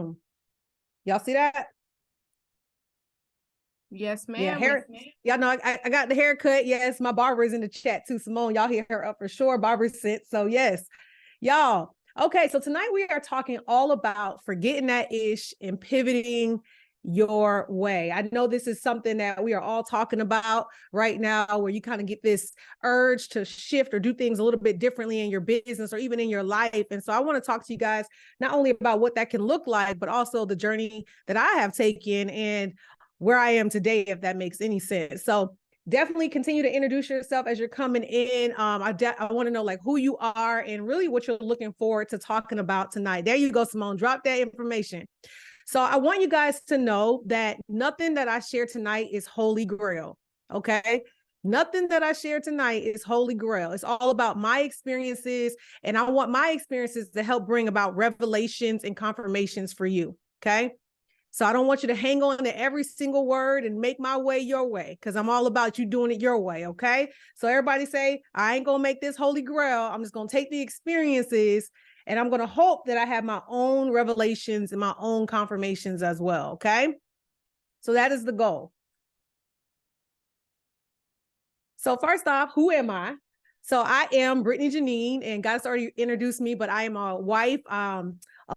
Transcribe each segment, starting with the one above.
Boom. Y'all see that? Yes, ma'am. Yeah, hair. Yes, y'all know I got the haircut. Yes, my barber is in the chat too. Simone, y'all hear her up for sure. Barber sent. So yes, y'all. Okay, so tonight we are talking all about forgetting that ish and pivoting your way. I know this is something that we are all talking about right now, where you kind of get this urge to shift or do things a little bit differently in your business or even in your life. And so I want to talk to you guys not only about what that can look like, but also the journey that I have taken and where I am today, if that makes any sense. So definitely continue to introduce yourself as you're coming in. I want to know like who you are and really what you're looking forward to talking about tonight. There you go, Simone. Drop that information. So I want you guys to know that nothing that I share tonight is holy grail. Okay. Nothing that I share tonight is holy grail. It's all about my experiences, and I want my experiences to help bring about revelations and confirmations for you. Okay. So I don't want you to hang on to every single word and make my way your way, because I'm all about you doing it your way, okay? So everybody say, I ain't gonna make this holy grail. I'm just gonna take the experiences and I'm gonna hope that I have my own revelations and my own confirmations as well, okay? So that is the goal. So first off, who am I? So I am Britney Jeanine, and God's already introduced me, but I am a wife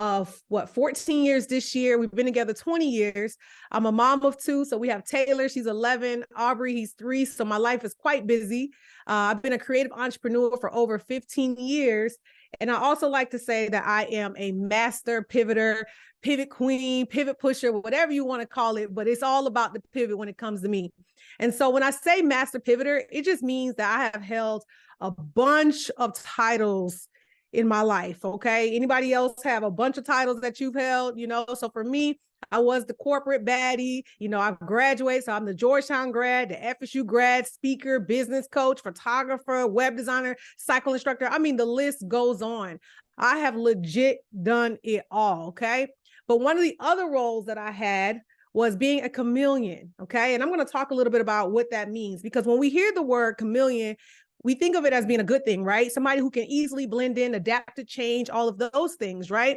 of 14 years this year. We've been together 20 years. I'm a mom of two. So we have Taylor, she's 11, Aubrey, he's 3. So my life is quite busy. I've been a creative entrepreneur for over 15 years. And I also like to say that I am a master pivoter, pivot queen, pivot pusher, whatever you want to call it, but it's all about the pivot when it comes to me. And so when I say master pivoter, it just means that I have held a bunch of titles in my life. Okay. Anybody else have a bunch of titles that you've held? So for me, I was the corporate baddie. I've graduated. So I'm the Georgetown grad, the FSU grad, speaker, business coach, photographer, web designer, cycle instructor. I mean, the list goes on. I have legit done it all. Okay. But one of the other roles that I had was being a chameleon. Okay. And I'm going to talk a little bit about what that means, because when we hear the word chameleon, we think of it as being a good thing, right? Somebody who can easily blend in, adapt to change, all of those things, right?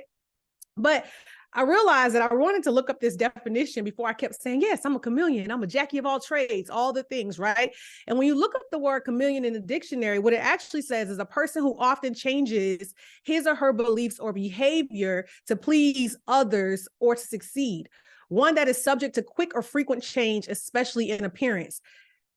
But I realized that I wanted to look up this definition before I kept saying, yes, I'm a chameleon. I'm a Jackie of all trades, all the things, right? And when you look up the word chameleon in the dictionary, what it actually says is a person who often changes his or her beliefs or behavior to please others or to succeed. One that is subject to quick or frequent change, especially in appearance.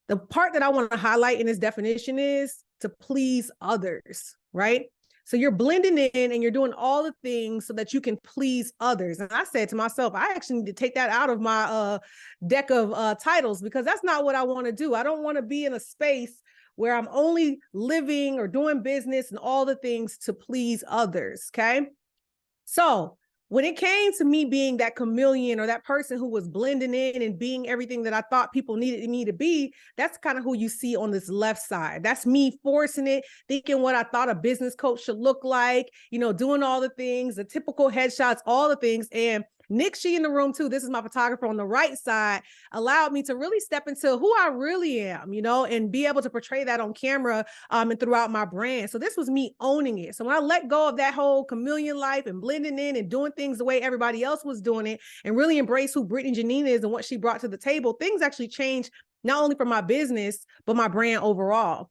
The part that I want to highlight in this definition is to please others, right? So you're blending in and you're doing all the things so that you can please others. And I said to myself, I actually need to take that out of my deck of titles, because that's not what I want to do. I don't want to be in a space where I'm only living or doing business and all the things to please others, okay? So when it came to me being that chameleon or that person who was blending in and being everything that I thought people needed me to be, that's kind of who you see on this left side. That's me forcing it, thinking what I thought a business coach should look like, doing all the things, the typical headshots, all the things. And Nick, she in the room too, this is my photographer on the right side, allowed me to really step into who I really am, and be able to portray that on camera and throughout my brand. So this was me owning it. So when I let go of that whole chameleon life and blending in and doing things the way everybody else was doing it and really embrace who Britney Jeanine is and what she brought to the table, things actually changed not only for my business, but my brand overall.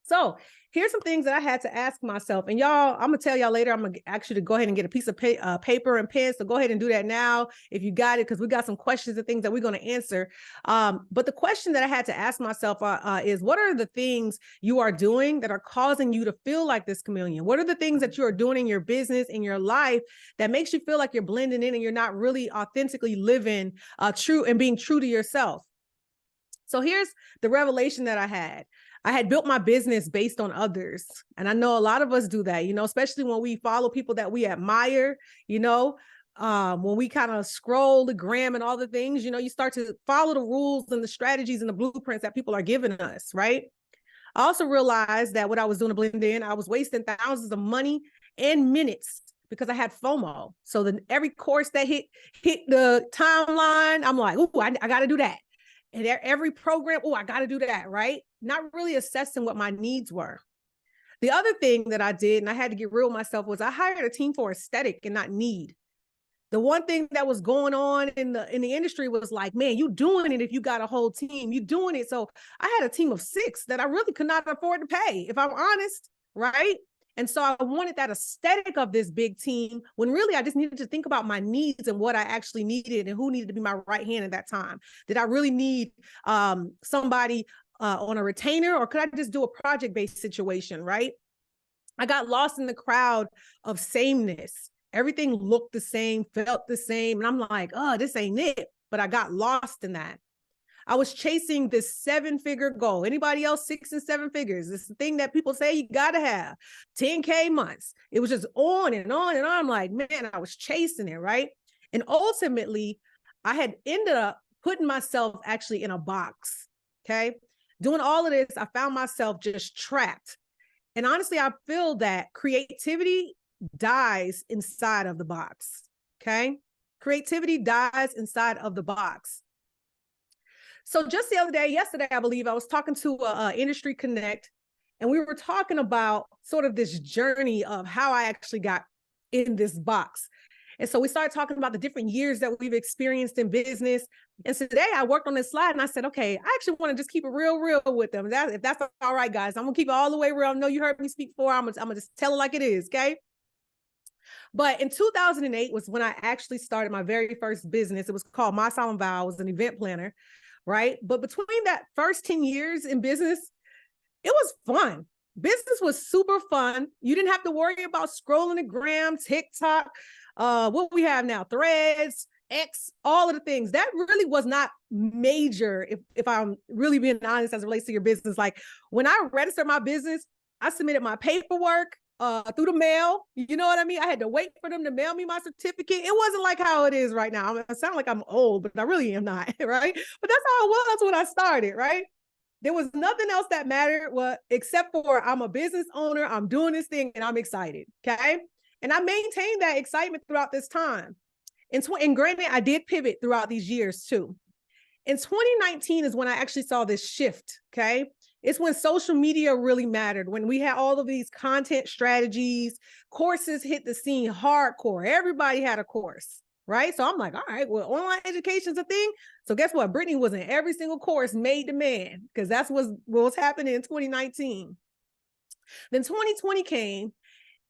So here's some things that I had to ask myself. And y'all, I'm going to tell y'all later, I'm going to actually go ahead and get a piece of paper and pen. So go ahead and do that now if you got it, because we got some questions and things that we're going to answer. But the question that I had to ask myself is, what are the things you are doing that are causing you to feel like this chameleon? What are the things that you are doing in your business, in your life, that makes you feel like you're blending in and you're not really authentically living true and being true to yourself? So here's the revelation that I had. I had built my business based on others. And I know a lot of us do that, especially when we follow people that we admire, when we kind of scroll the gram and all the things, you start to follow the rules and the strategies and the blueprints that people are giving us, right? I also realized that what I was doing to blend in, I was wasting thousands of money and minutes because I had FOMO. So then every course that hit the timeline, I'm like, oh, I got to do that. And every program, oh, I got to do that, right? Not really assessing what my needs were. The other thing that I did, and I had to get real with myself, was I hired a team for aesthetic and not need. The one thing that was going on in the industry was like, man, you doing it if you got a whole team, you doing it. So I had a team of 6 that I really could not afford to pay, if I'm honest, right? And so I wanted that aesthetic of this big team when really I just needed to think about my needs and what I actually needed and who needed to be my right hand at that time. Did I really need somebody on a retainer, or could I just do a project-based situation, right? I got lost in the crowd of sameness. Everything looked the same, felt the same. And I'm like, oh, this ain't it. But I got lost in that. I was chasing this 7-figure goal. Anybody else 6 and 7 figures? This thing that people say you got to have 10K months. It was just on and on and on. I'm like, man, I was chasing it, right? And ultimately, I had ended up putting myself actually in a box, okay? Doing all of this, I found myself just trapped. And honestly, I feel that creativity dies inside of the box, okay? Creativity dies inside of the box. So just the other day, yesterday, I believe, I was talking to Industry Connect, and we were talking about sort of this journey of how I actually got in this box. And so we started talking about the different years that we've experienced in business. And so today I worked on this slide and I said, okay, I actually want to just keep it real with them. If that's all right, guys, I'm gonna keep it all the way real. I know you heard me speak before. I'm gonna just tell it like it is, okay? But in 2008 was when I actually started my very first business. It was called My Solemn Vow. I was an event planner, right? But between that first 10 years in business, it was fun. Business was super fun. You didn't have to worry about scrolling the gram, TikTok, what we have now, Threads, X, all of the things. That really was not major, if I'm really being honest as it relates to your business. Like when I registered my business, I submitted my paperwork through the mail. You know what I mean? I had to wait for them to mail me my certificate. It wasn't like how it is right now. I sound like I'm old, but I really am not, right? But that's how it was when I started, right? There was nothing else that mattered except for I'm a business owner, I'm doing this thing, and I'm excited, okay? And I maintained that excitement throughout this time. And granted, I did pivot throughout these years too. In 2019 is when I actually saw this shift, okay? It's when social media really mattered, when we had all of these content strategies, courses hit the scene hardcore. Everybody had a course, right? So I'm like, all right, well, online education is a thing. So guess what? Britney was in every single course made to man, because that's what was happening in 2019. Then 2020 came.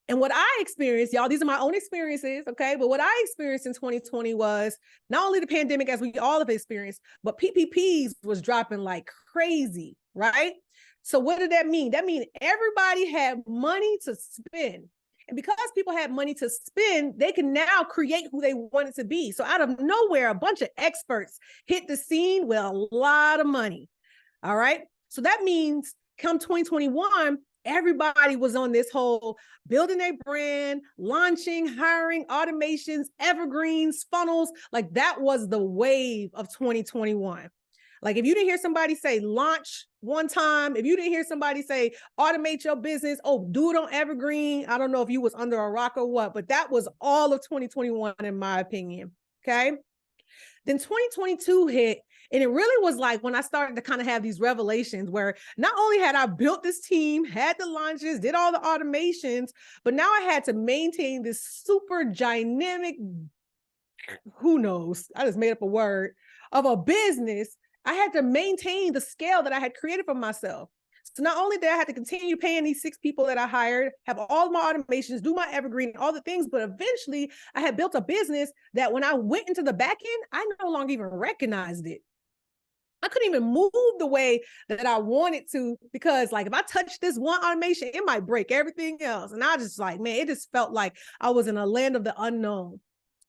And what I experienced, y'all, these are my own experiences, okay? But what I experienced in 2020 was not only the pandemic, as we all have experienced, but PPPs was dropping like crazy, right? So what did that mean? That means everybody had money to spend. And because people had money to spend, they can now create who they wanted to be. So out of nowhere, a bunch of experts hit the scene with a lot of money, all right? So that means come 2021, everybody was on this whole building a brand, launching, hiring, automations, evergreens, funnels. Like that was the wave of 2021. Like if you didn't hear somebody say launch one time, if you didn't hear somebody say automate your business, oh, do it on evergreen. I don't know if you was under a rock or what, but that was all of 2021 in my opinion, okay? Then 2022 hit, and it really was like when I started to kind of have these revelations where not only had I built this team, had the launches, did all the automations, but now I had to maintain this super dynamic, who knows, I just made up a word, of a business. I had to maintain the scale that I had created for myself. So not only did I have to continue paying these 6 people that I hired, have all my automations, do my evergreen, all the things, but eventually I had built a business that when I went into the back end, I no longer even recognized it. I couldn't even move the way that I wanted to, because like if I touch this one automation, it might break everything else. And I just like, man, it just felt like I was in a land of the unknown.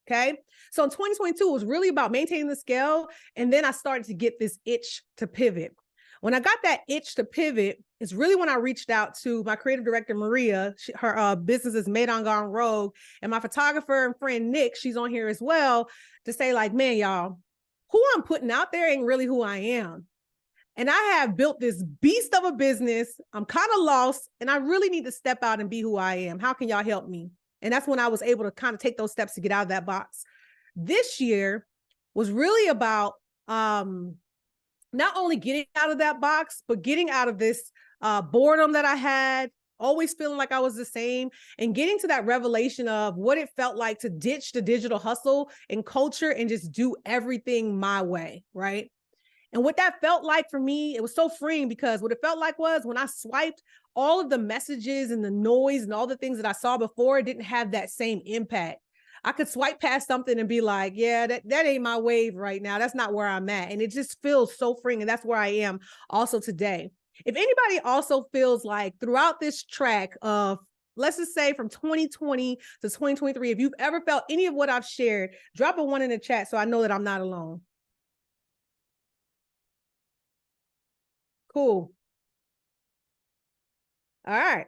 Okay. So in 2022, it was really about maintaining the scale. And then I started to get this itch to pivot. When I got that itch to pivot, it's really when I reached out to my creative director, Maria. Her business is Made on Gone Rogue. And my photographer and friend, Nick, she's on here as well, to say like, man, y'all, who I'm putting out there ain't really who I am. And I have built this beast of a business. I'm kind of lost and I really need to step out and be who I am. How can y'all help me? And that's when I was able to kind of take those steps to get out of that box. This year was really about not only getting out of that box, but getting out of this boredom that I had, always feeling like I was the same, and getting to that revelation of what it felt like to ditch the digital hustle and culture and just do everything my way, right? And what that felt like for me, it was so freeing, because what it felt like was when I swiped, all of the messages and the noise and all the things that I saw before didn't have that same impact. I could swipe past something and be like, yeah, that ain't my wave right now. That's not where I'm at. And it just feels so freeing. And that's where I am also today. If anybody also feels like throughout this track of, let's just say from 2020 to 2023, if you've ever felt any of what I've shared, drop a 1 in the chat so I know that I'm not alone. Cool. All right.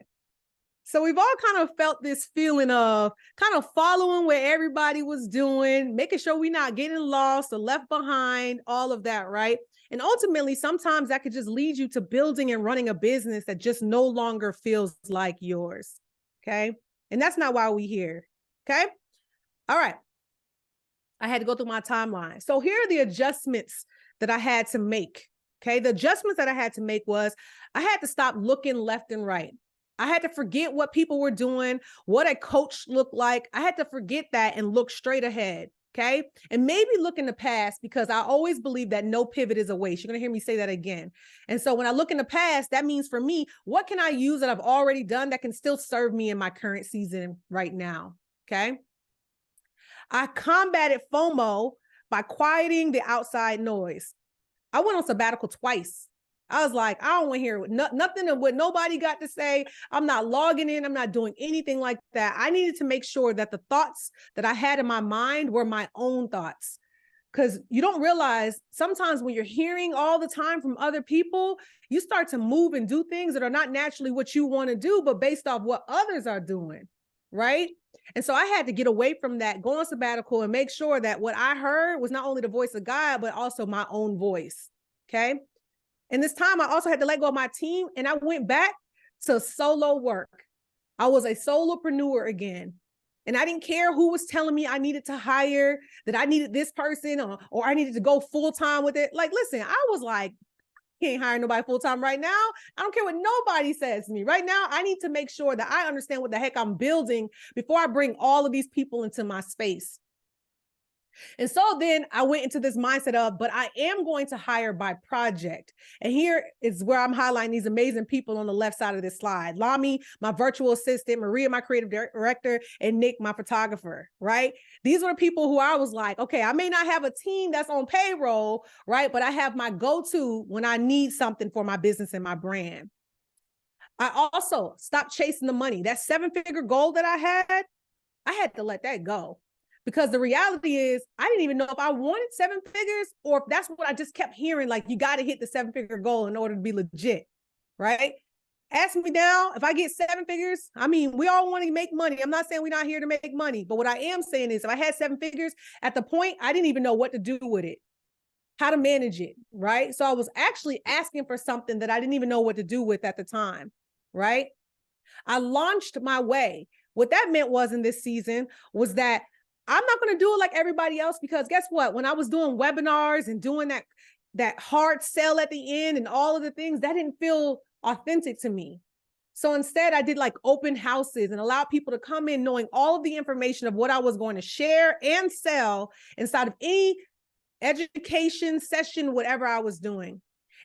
So we've all kind of felt this feeling of kind of following where everybody was doing, making sure we're not getting lost or left behind, all of that, right? And ultimately, sometimes that could just lead you to building and running a business that just no longer feels like yours, okay? And that's not why we're here, okay? All right. I had to go through my timeline. So here are the adjustments that I had to make, okay? The adjustments that I had to make was I had to stop looking left and right. I had to forget what people were doing, what a coach looked like. I had to forget that and look straight ahead, okay? And maybe look in the past, because I always believe that no pivot is a waste. You're gonna hear me say that again. And so when I look in the past, that means for me, what can I use that I've already done that can still serve me in my current season right now, okay? I combated FOMO by quieting the outside noise. I went on sabbatical twice. I was like, I don't want to hear nothing of what nobody got to say. I'm not logging in. I'm not doing anything like that. I needed to make sure that the thoughts that I had in my mind were my own thoughts. Because you don't realize sometimes when you're hearing all the time from other people, you start to move and do things that are not naturally what you want to do, but based off what others are doing, right? And so I had to get away from that, go on sabbatical, and make sure that what I heard was not only the voice of God, but also my own voice, okay? And this time I also had to let go of my team, and I went back to solo work. I was a solopreneur again. And I didn't care who was telling me I needed to hire, that I needed this person, or I needed to go full-time with it. Like, listen, I was like, can't hire nobody full-time right now. I don't care what nobody says to me. Right now, I need to make sure that I understand what the heck I'm building before I bring all of these people into my space. And so then I went into this mindset of, but I am going to hire by project. And here is where I'm highlighting these amazing people on the left side of this slide. Lami, my virtual assistant, Maria, my creative director, and Nick, my photographer, right? These were people who I was like, okay, I may not have a team that's on payroll, right? But I have my go-to when I need something for my business and my brand. I also stopped chasing the money. That 7-figure goal that I had to let that go. Because the reality is, I didn't even know if I wanted 7 figures or if that's what I just kept hearing, like, you got to hit the 7-figure goal in order to be legit, right? Ask me now, if I get 7 figures, I mean, we all want to make money. I'm not saying we're not here to make money, but what I am saying is if I had 7 figures at the point, I didn't even know what to do with it, how to manage it, right? So I was actually asking for something that I didn't even know what to do with at the time, right? I launched my way. What that meant was in this season was that I'm not going to do it like everybody else, because guess what? When I was doing webinars and doing that hard sell at the end and all of the things, that didn't feel authentic to me. So instead, I did like open houses and allowed people to come in knowing all of the information of what I was going to share and sell inside of any education session, whatever I was doing.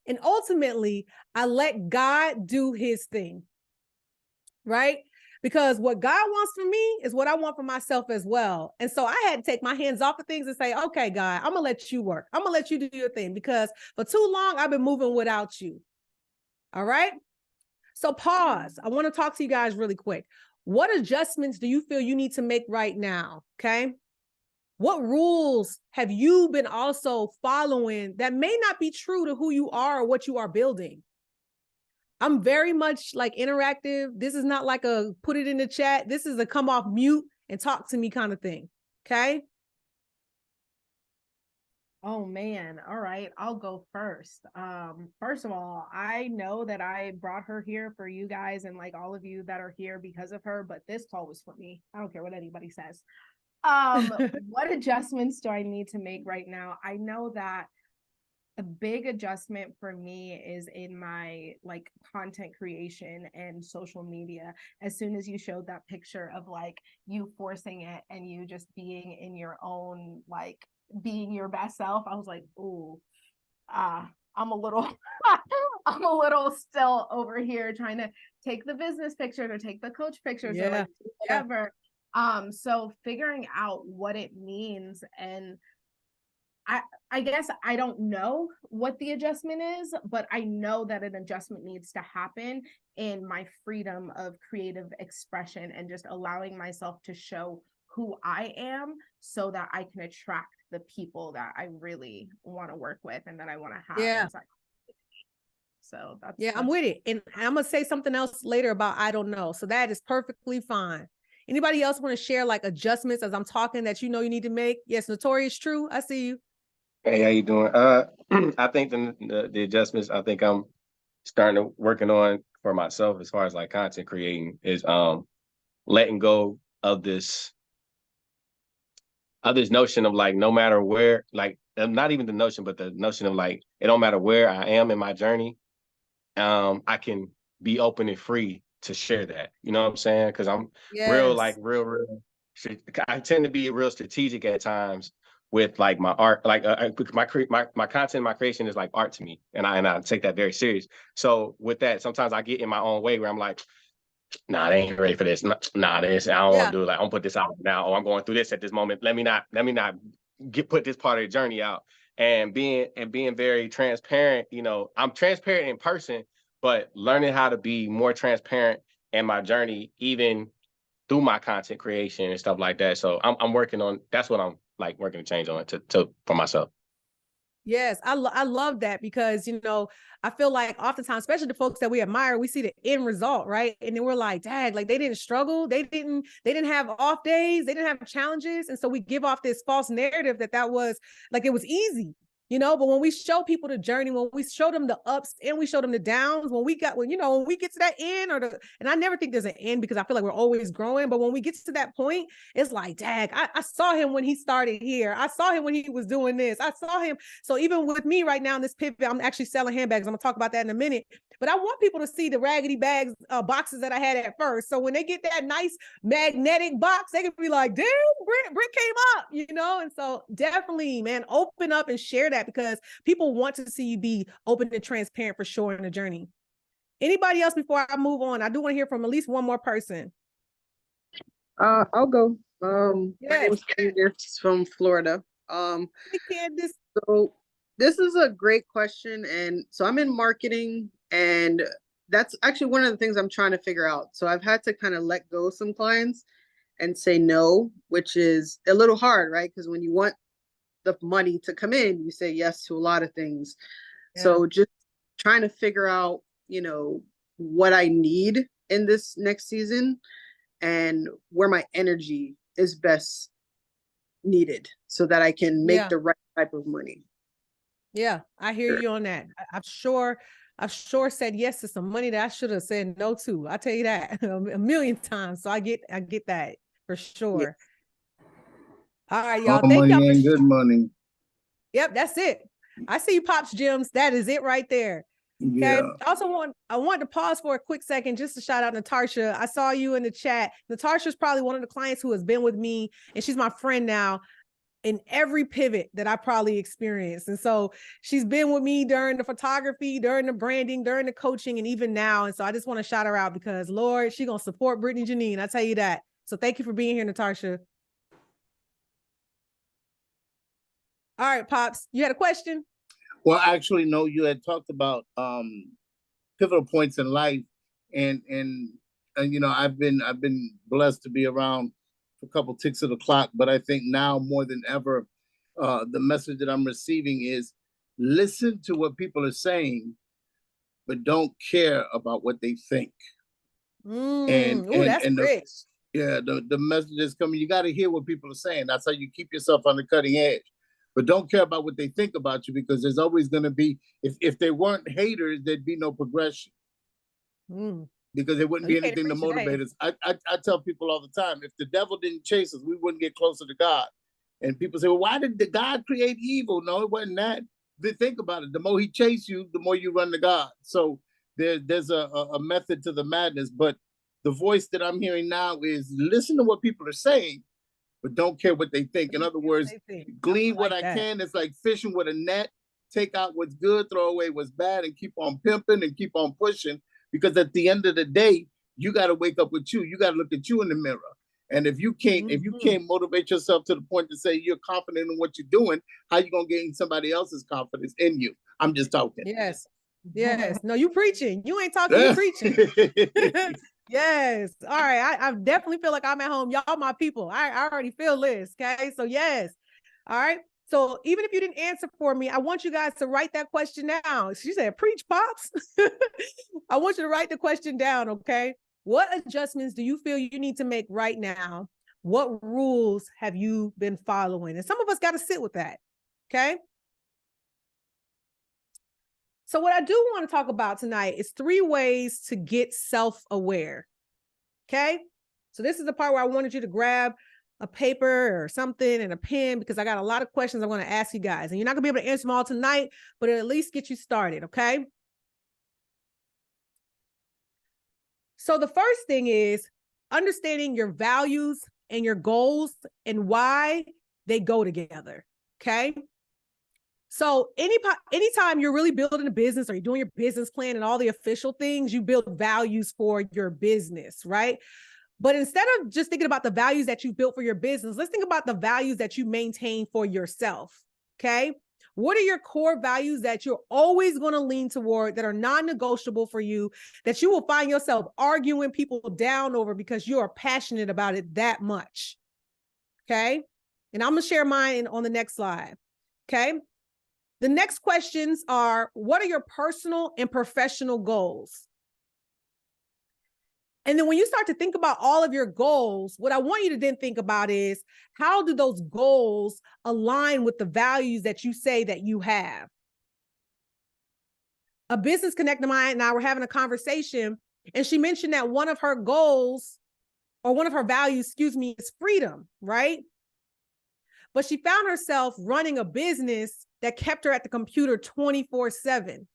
And ultimately, I let God do his thing, right? Because what God wants for me is what I want for myself as well. And so I had to take my hands off of things and say, okay, God, I'm going to let you work. I'm going to let you do your thing, because for too long, I've been moving without you. All right. So pause. I want to talk to you guys really quick. What adjustments do you feel you need to make right now? Okay. What rules have you been also following that may not be true to who you are or what you are building? I'm very much like interactive. This is not like a put it in the chat. This is a come off mute and talk to me kind of thing. Okay. Oh man. All right. I'll go first. First of all, I know that I brought her here for you guys and like all of you that are here because of her, but this call was for me. I don't care what anybody says. What adjustments do I need to make right now? I know that a big adjustment for me is in my like content creation and social media. As soon as you showed that picture of like you forcing it and you just being in your own, like being your best self, I was like, ooh, I'm a little I'm a little still over here trying to take the business pictures or take the coach pictures or like whatever. So figuring out what it means, and I guess I don't know what the adjustment is, but I know that an adjustment needs to happen in my freedom of creative expression and just allowing myself to show who I am so that I can attract the people that I really want to work with and that I want to have inside. So that's I'm with it. And I'm gonna say something else later about I don't know. So that is perfectly fine. Anybody else want to share like adjustments as I'm talking that you know you need to make? Yes, Notorious True. I see you. Hey, how you doing? I think the adjustments I think I'm starting to working on for myself as far as like content creating is letting go of this notion of like no matter where, like not even the notion, but the notion of like it don't matter where I am in my journey, I can be open and free to share that. You know what I'm saying? Because I'm real, like real. I tend to be real strategic at times with like my art, like my content, my creation is like art to me, and I take that very serious. So with that, sometimes I get in my own way where I'm like, nah, they ain't ready for this. Nah, this I don't want to do it. Like, I'm put this out now. Oh, I'm going through this at this moment. Let me not put this part of the journey out. And being very transparent. You know, I'm transparent in person, but learning how to be more transparent in my journey, even through my content creation and stuff like that. So I'm working on. That's what I'm like working to change on to for myself. Yes, I love that because, you know, I feel like oftentimes, especially the folks that we admire, we see the end result, right? And then we're like, dang, like they didn't struggle. They didn't have off days. They didn't have challenges. And so we give off this false narrative that was like, it was easy, you know, but when we show people the journey, when we show them the ups and we show them the downs, when we get to that end and I never think there's an end because I feel like we're always growing. But when we get to that point, it's like, dang, I saw him when he started here. I saw him when he was doing this. I saw him. So even with me right now in this pivot, I'm actually selling handbags. I'm gonna talk about that in a minute. But I want people to see the raggedy bags, boxes that I had at first. So when they get that nice magnetic box, they can be like, damn, Brit came up, you know? And so definitely, man, open up and share that because people want to see you be open and transparent for sure in the journey. Anybody else before I move on? I do want to hear from at least one more person. I'll go. My name is Candace from Florida. Hey, Candace. So this is a great question. And so I'm in marketing, and that's actually one of the things I'm trying to figure out. So I've had to kind of let go of some clients and say no, which is a little hard, right? Because when you want the money to come in, you say yes to a lot of things. Yeah. So just trying to figure out, you know, what I need in this next season and where my energy is best needed so that I can make the right type of money. Yeah, I hear you on that. I've sure said yes to some money that I should have said no to. I tell you that a million times. So I get that for sure. Yeah. All right, y'all. Thank y'all for good money. Yep, that's it. I see you, Pops Gems. That is it right there. Okay. Yeah. I want to pause for a quick second just to shout out Natasha. I saw you in the chat. Natasha's probably one of the clients who has been with me, and she's my friend now in every pivot that I probably experienced. And so she's been with me during the photography, during the branding, during the coaching, and even now. And so I just want to shout her out because Lord, she's going to support Britney Jeanine. I tell you that. So thank you for being here, Natasha. All right, Pops, you had a question? Well, actually, no, you had talked about pivotal points in life, and you know, I've been blessed to be around a couple ticks of the clock, but I think now more than ever, the message that I'm receiving is listen to what people are saying, but don't care about what they think. That's great. The message is coming. You got to hear what people are saying. That's how you keep yourself on the cutting edge. But don't care about what they think about you, because there's always going to be, if they weren't haters, there'd be no progression. Because there wouldn't be anything to motivate us. I tell people all the time, if the devil didn't chase us, we wouldn't get closer to God. And people say, well, why did the God create evil? No, it wasn't that. think about it. The more he chase you, the more you run to God. So there's a method to the madness. But the voice that I'm hearing now is listen to what people are saying, but don't care what they think. In other words, glean what I can. It's like fishing with a net. Take out what's good, throw away what's bad, and keep on pimping and keep on pushing. Because at the end of the day, you got to wake up with you. You got to look at you in the mirror. And if you can't motivate yourself to the point to say you're confident in what you're doing, how you gonna gain somebody else's confidence in you? I'm just talking. Yes. No, you preaching. You ain't talking, you preaching. Yes. All right. I definitely feel like I'm at home. Y'all my people. I already feel this. Okay. So yes. All right. So even if you didn't answer for me, I want you guys to write that question down. She said, preach, Pops. I want you to write the question down. Okay. What adjustments do you feel you need to make right now? What rules have you been following? And some of us got to sit with that. Okay. So what I do want to talk about tonight is 3 ways to get self-aware. Okay. So this is the part where I wanted you to grab a paper or something and a pen, because I got a lot of questions I'm going to ask you guys, and you're not gonna be able to answer them all tonight, but it'll at least get you started. Okay. So the first thing is understanding your values and your goals and why they go together. Okay. So anytime you're really building a business or you're doing your business plan and all the official things, you build values for your business, right? But instead of just thinking about the values that you built for your business, let's think about the values that you maintain for yourself. Okay. What are your core values that you're always going to lean toward, that are non-negotiable for you, that you will find yourself arguing people down over because you are passionate about it that much? Okay. And I'm going to share mine on the next slide. Okay. The next questions are, what are your personal and professional goals? And then when you start to think about all of your goals, what I want you to then think about is, how do those goals align with the values that you say that you have? A business connect of mine and I were having a conversation, and she mentioned that one of her goals, or one of her values, is freedom, right? But she found herself running a business that kept her at the computer 24/7.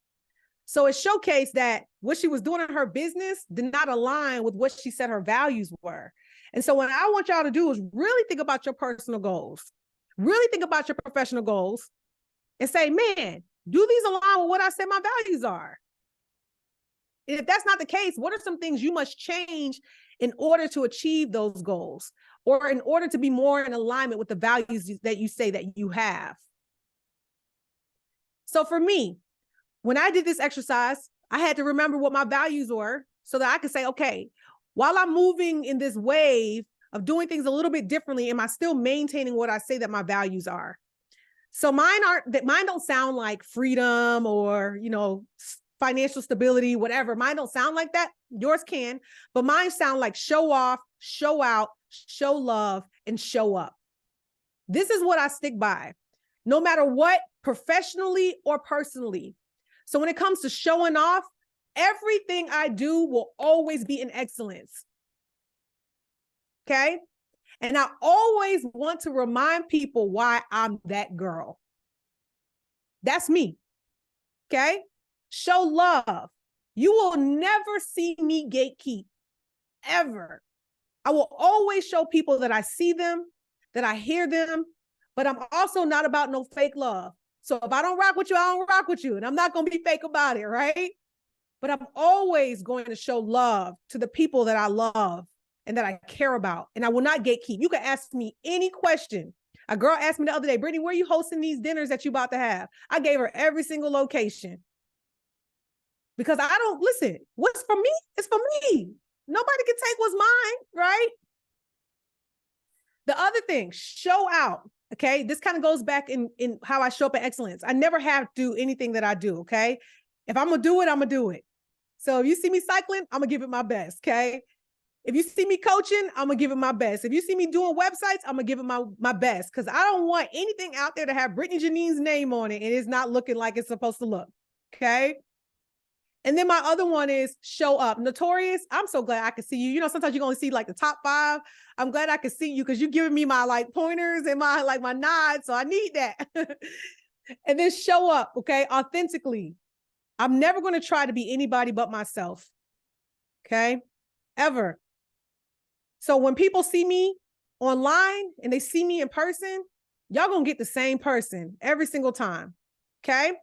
So it showcased that what she was doing in her business did not align with what she said her values were. And so what I want y'all to do is really think about your personal goals, really think about your professional goals, and say, man, do these align with what I said my values are? And if that's not the case, what are some things you must change in order to achieve those goals, or in order to be more in alignment with the values that you say that you have? So for me, when I did this exercise, I had to remember what my values were so that I could say, okay, while I'm moving in this wave of doing things a little bit differently, am I still maintaining what I say that my values are? So mine don't sound like freedom or, financial stability, whatever. Mine don't sound like that. Yours can, but mine sound like show off, show out, show love, and show up. This is what I stick by, no matter what, professionally or personally. So when it comes to showing off, everything I do will always be in excellence. Okay. And I always want to remind people why I'm that girl. That's me. Okay. Show love. You will never see me gatekeep, ever. I will always show people that I see them, that I hear them, but I'm also not about no fake love. So if I don't rock with you, I don't rock with you. And I'm not going to be fake about it, right? But I'm always going to show love to the people that I love and that I care about. And I will not gatekeep. You can ask me any question. A girl asked me the other day, Brittany, where are you hosting these dinners that you about to have? I gave her every single location. Because I don't, listen, what's for me is for me. Nobody can take what's mine, right? The other thing, show out. Okay, this kind of goes back in how I show up at excellence. I never have to do anything that I do, okay? If I'm going to do it, I'm going to do it. So if you see me cycling, I'm going to give it my best, okay? If you see me coaching, I'm going to give it my best. If you see me doing websites, I'm going to give it my best, because I don't want anything out there to have Britney Jeanine's name on it and it's not looking like it's supposed to look, okay? And then my other one is show up. Notorious, I'm so glad I can see you. Sometimes you can only see like the top 5. I'm glad I can see you because you're giving me my like pointers and my nods. So I need that. And then show up, okay, authentically. I'm never going to try to be anybody but myself, okay, ever. So when people see me online and they see me in person, y'all going to get the same person every single time, okay?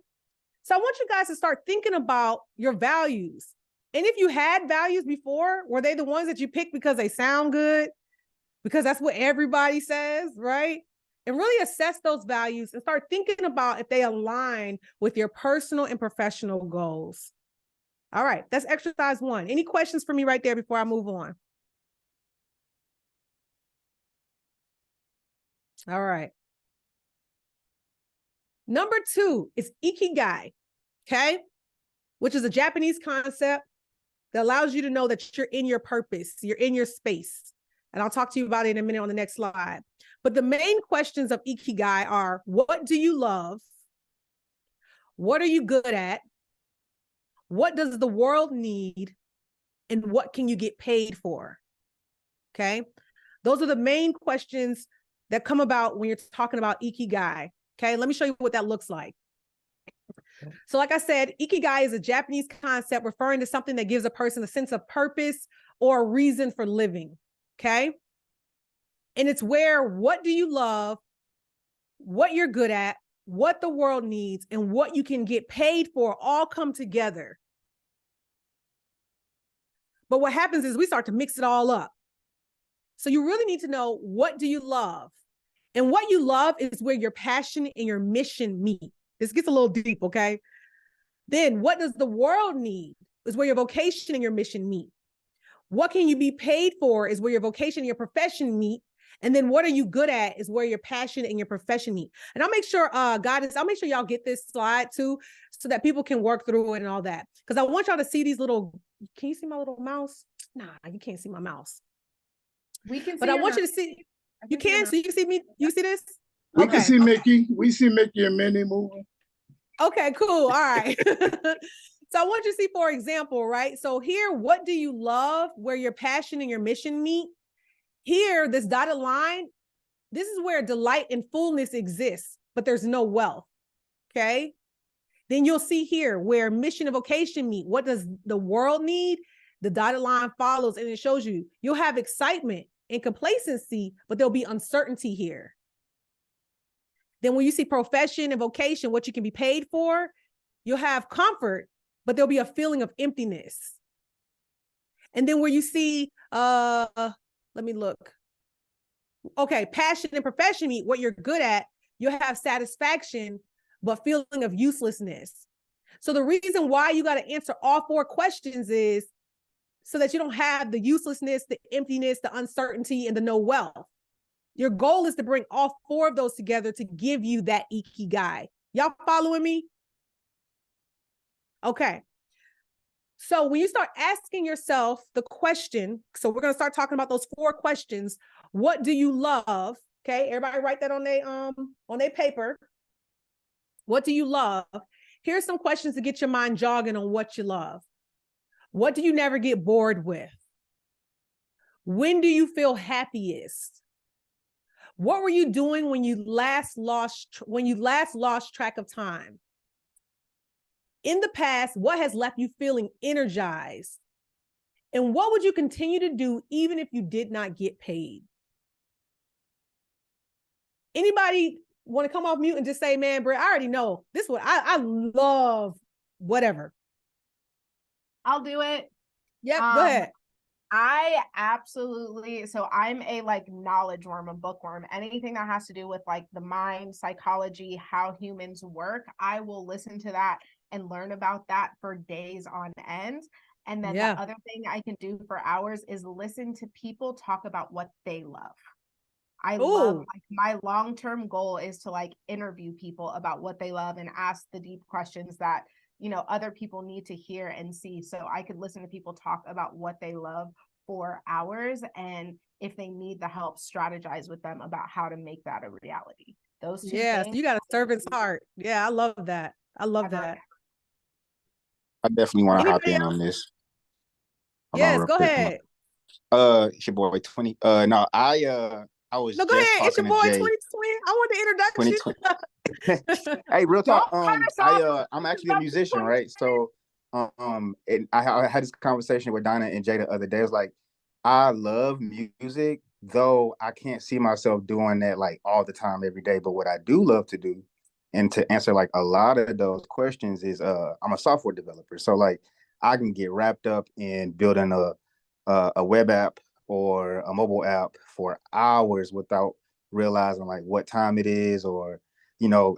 So I want you guys to start thinking about your values. And if you had values before, were they the ones that you picked because they sound good? Because that's what everybody says, right? And really assess those values and start thinking about if they align with your personal and professional goals. All right, that's exercise 1. Any questions for me right there before I move on? All right. Number 2 is ikigai, okay? Which is a Japanese concept that allows you to know that you're in your purpose, you're in your space. And I'll talk to you about it in a minute on the next slide. But the main questions of ikigai are, what do you love? What are you good at? What does the world need? And what can you get paid for? Okay. Those are the main questions that come about when you're talking about ikigai. Okay. Let me show you what that looks like. So like I said, ikigai is a Japanese concept referring to something that gives a person a sense of purpose or a reason for living. Okay. And it's where what do you love, what you're good at, what the world needs, and what you can get paid for all come together. But what happens is we start to mix it all up. So you really need to know, what do you love? And what you love is where your passion and your mission meet. This gets a little deep, okay? Then what does the world need is where your vocation and your mission meet. What can you be paid for is where your vocation and your profession meet. And then what are you good at is where your passion and your profession meet. And I'll make sure, guys, I'll make sure y'all get this slide too, so that people can work through it and all that. Because I want y'all to see these little, can you see my little mouse? Nah, you can't see my mouse. We can see, but I want you to see, you can, so you can see me, you see this? We can see Mickey. We see Mickey and Minnie moving. Okay, cool. All right. So I want you to see, for example, right? So here, what do you love, where your passion and your mission meet? Here, this dotted line, this is where delight and fullness exists, but there's no wealth, okay? Then you'll see here where mission and vocation meet. What does the world need? The dotted line follows, and it shows you, you'll have excitement and complacency, but there'll be uncertainty here. Then when you see profession and vocation, what you can be paid for, you'll have comfort, but there'll be a feeling of emptiness. And then where you see, let me look. Okay, passion and profession meet, what you're good at, you'll have satisfaction, but feeling of uselessness. So the reason why you got to answer all 4 questions is so that you don't have the uselessness, the emptiness, the uncertainty, and the no wealth. Your goal is to bring all 4 of those together to give you that ikigai. Y'all following me? Okay. So when you start asking yourself the question, so we're going to start talking about those 4 questions. What do you love? Okay, everybody write that on their paper. What do you love? Here's some questions to get your mind jogging on what you love. What do you never get bored with? When do you feel happiest? What were you doing when you last lost track of time? In the past, what has left you feeling energized? And what would you continue to do even if you did not get paid? Anybody want to come off mute and just say, man, Britt, I already know this one. I love whatever. I'll do it. Yep, go ahead. I absolutely, so I'm a knowledge worm, a bookworm. Anything that has to do with the mind, psychology, how humans work, I will listen to that and learn about that for days on end. And then the other thing I can do for hours is listen to people talk about what they love. I love, my long-term goal is to interview people about what they love and ask the deep questions that other people need to hear and see. So I could listen to people talk about what they love for hours, and if they need the help, strategize with them about how to make that a reality. Those 2 things. You got a servant's heart. Yeah, I love that. I love that. I definitely want to hop in on this. Yes, go ahead. It's your boy 20. No, I was. No, go ahead. It's your boy 2020. I want the introduction. Hey, real Don't talk. cut us off. I'm actually a musician, right? So, and I had this conversation with Donna and Jay the other day. It's like, I love music, though I can't see myself doing that like all the time, every day. But what I do love to do, and to answer like a lot of those questions, is I'm a software developer. So like, I can get wrapped up in building a web app or a mobile app for hours without realizing like what time it is, or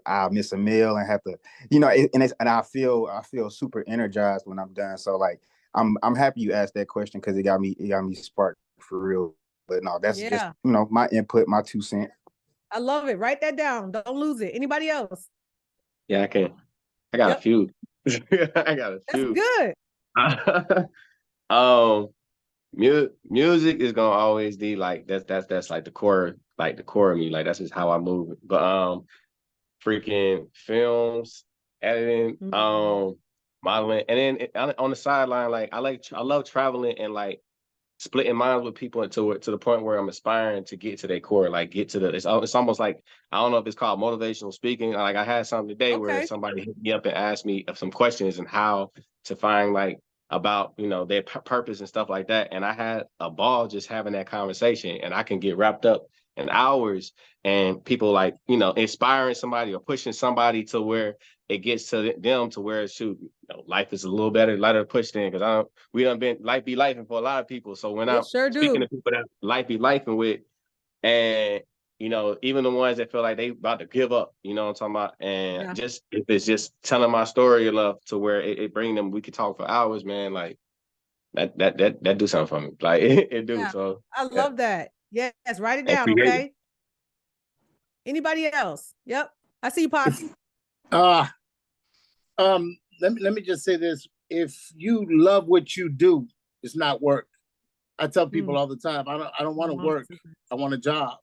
I'll miss a meal and have to, and I feel super energized when I'm done. So like, I'm happy you asked that question, because it got me sparked for real. But no, that's just, my input, my 2 cents. I love it. Write that down. Don't lose it. Anybody else? Yeah, I can. I got a few. I got a That's few. good. Music is gonna always be like that's like the core of me. Like that's just how I move. But freaking films, editing, modeling, and then on the sideline, like I love traveling and like splitting minds with people to the point where I'm aspiring to get to their core, like get to it's almost like, I don't know if it's called motivational speaking. Like I had something today where somebody hit me up and asked me some questions and how to find like about their purpose and stuff like that, and I had a ball just having that conversation, and I can get wrapped up in hours and people like inspiring somebody or pushing somebody to where it gets to them to where shoot, life is a little better, lighter pushed in, because we done been life be lifing for a lot of people. So when I'm speaking to people that life be lifing with, and even the ones that feel like they about to give up, what I'm talking about, and just if it's just telling my story enough to where it bring them, we could talk for hours, man. Like that do something for me. Like it do. So I love that. Yes, write it down, okay? Anybody else? Yep, I see you, Pops. Let me just say this: if you love what you do, it's not work. I tell people all the time, I don't want to work. I want a job.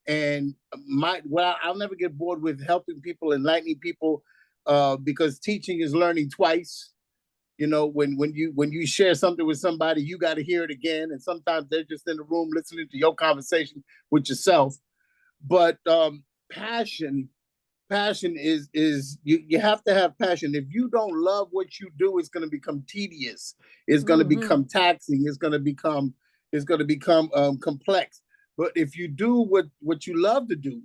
And I'll never get bored with helping people, enlightening people, because teaching is learning twice. When you share something with somebody, you got to hear it again. And sometimes they're just in the room listening to your conversation with yourself. But passion is you have to have passion. If you don't love what you do, it's going to become tedious. It's going to become taxing. It's going to become complex. But if you do what you love to do,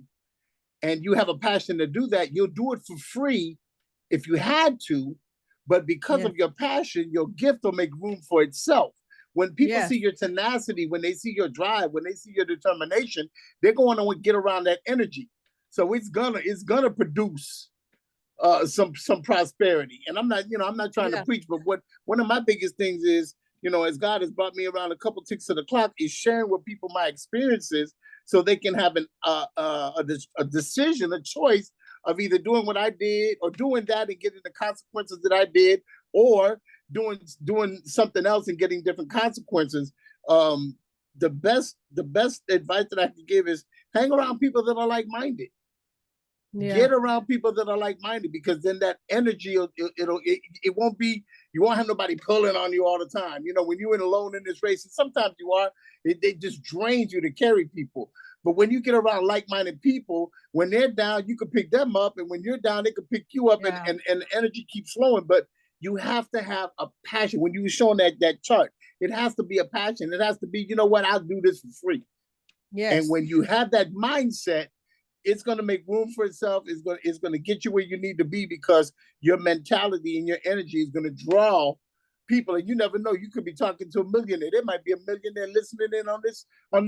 and you have a passion to do that, you'll do it for free if you had to. But because of your passion, your gift will make room for itself. When people see your tenacity, when they see your drive, when they see your determination, they're going to get around that energy. So it's gonna produce some prosperity. And I'm not trying to preach, but one of my biggest things is, as God has brought me around a couple ticks of the clock, is sharing with people my experiences so they can have a decision, a choice of either doing what I did or doing that and getting the consequences that I did, or doing something else and getting different consequences. The best advice that I can give is hang around people that are like-minded. Get around people that are like-minded, because then that energy, it won't be, you won't have nobody pulling on you all the time. When you're alone in this race, and sometimes you are, it just drains you to carry people. But when you get around like-minded people, when they're down, you can pick them up. And when you're down, they can pick you up, and the energy keeps flowing. But you have to have a passion. When you were showing that chart, it has to be a passion. It has to be, I'll do this for free. And when you have that mindset, it's going to make room for itself. It's going to get you where you need to be, because your mentality and your energy is going to draw people. And you never know, you could be talking to a millionaire. There might be a millionaire listening in on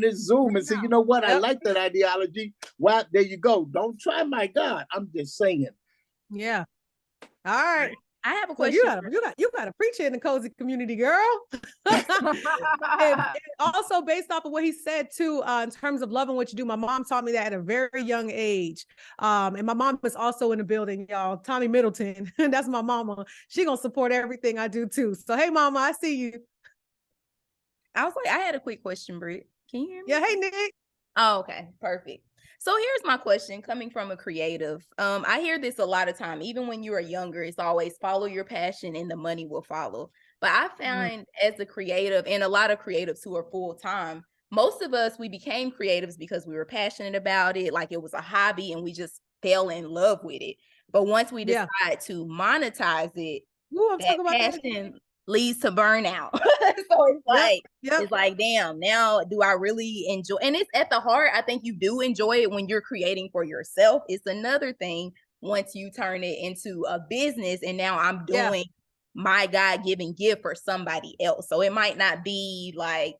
this Zoom and say, you know what? I like that ideology. Well, there you go. Don't try my God. I'm just saying. Yeah. All right. I have a question. You got to preach it in the cozy community, girl. and also based off of what he said too, in terms of loving what you do, my mom taught me that at a very young age. And my mom is also in the building, y'all. Tommy Middleton, that's my mama. She gonna support everything I do too. So hey, mama, I see you. I was like, I had a quick question, Britt. Can you hear me? Yeah. Hey, Nick. Oh, okay, perfect. So here's my question, coming from a creative. I hear this a lot of time. Even when you are younger, it's always follow your passion and the money will follow. But I find as a creative, and a lot of creatives who are full-time, most of us, we became creatives because we were passionate about it, like it was a hobby, and we just fell in love with it. But once we Yeah. decide to monetize it, Ooh, I'm that talking about that. passion leads to burnout. So it's like, Yep. it's like, damn, now do I really enjoy? And it's at the heart, I think you do enjoy it when you're creating for yourself. It's another thing once you turn it into a business and now I'm Yeah. doing my God-given gift for somebody else. So it might not be like,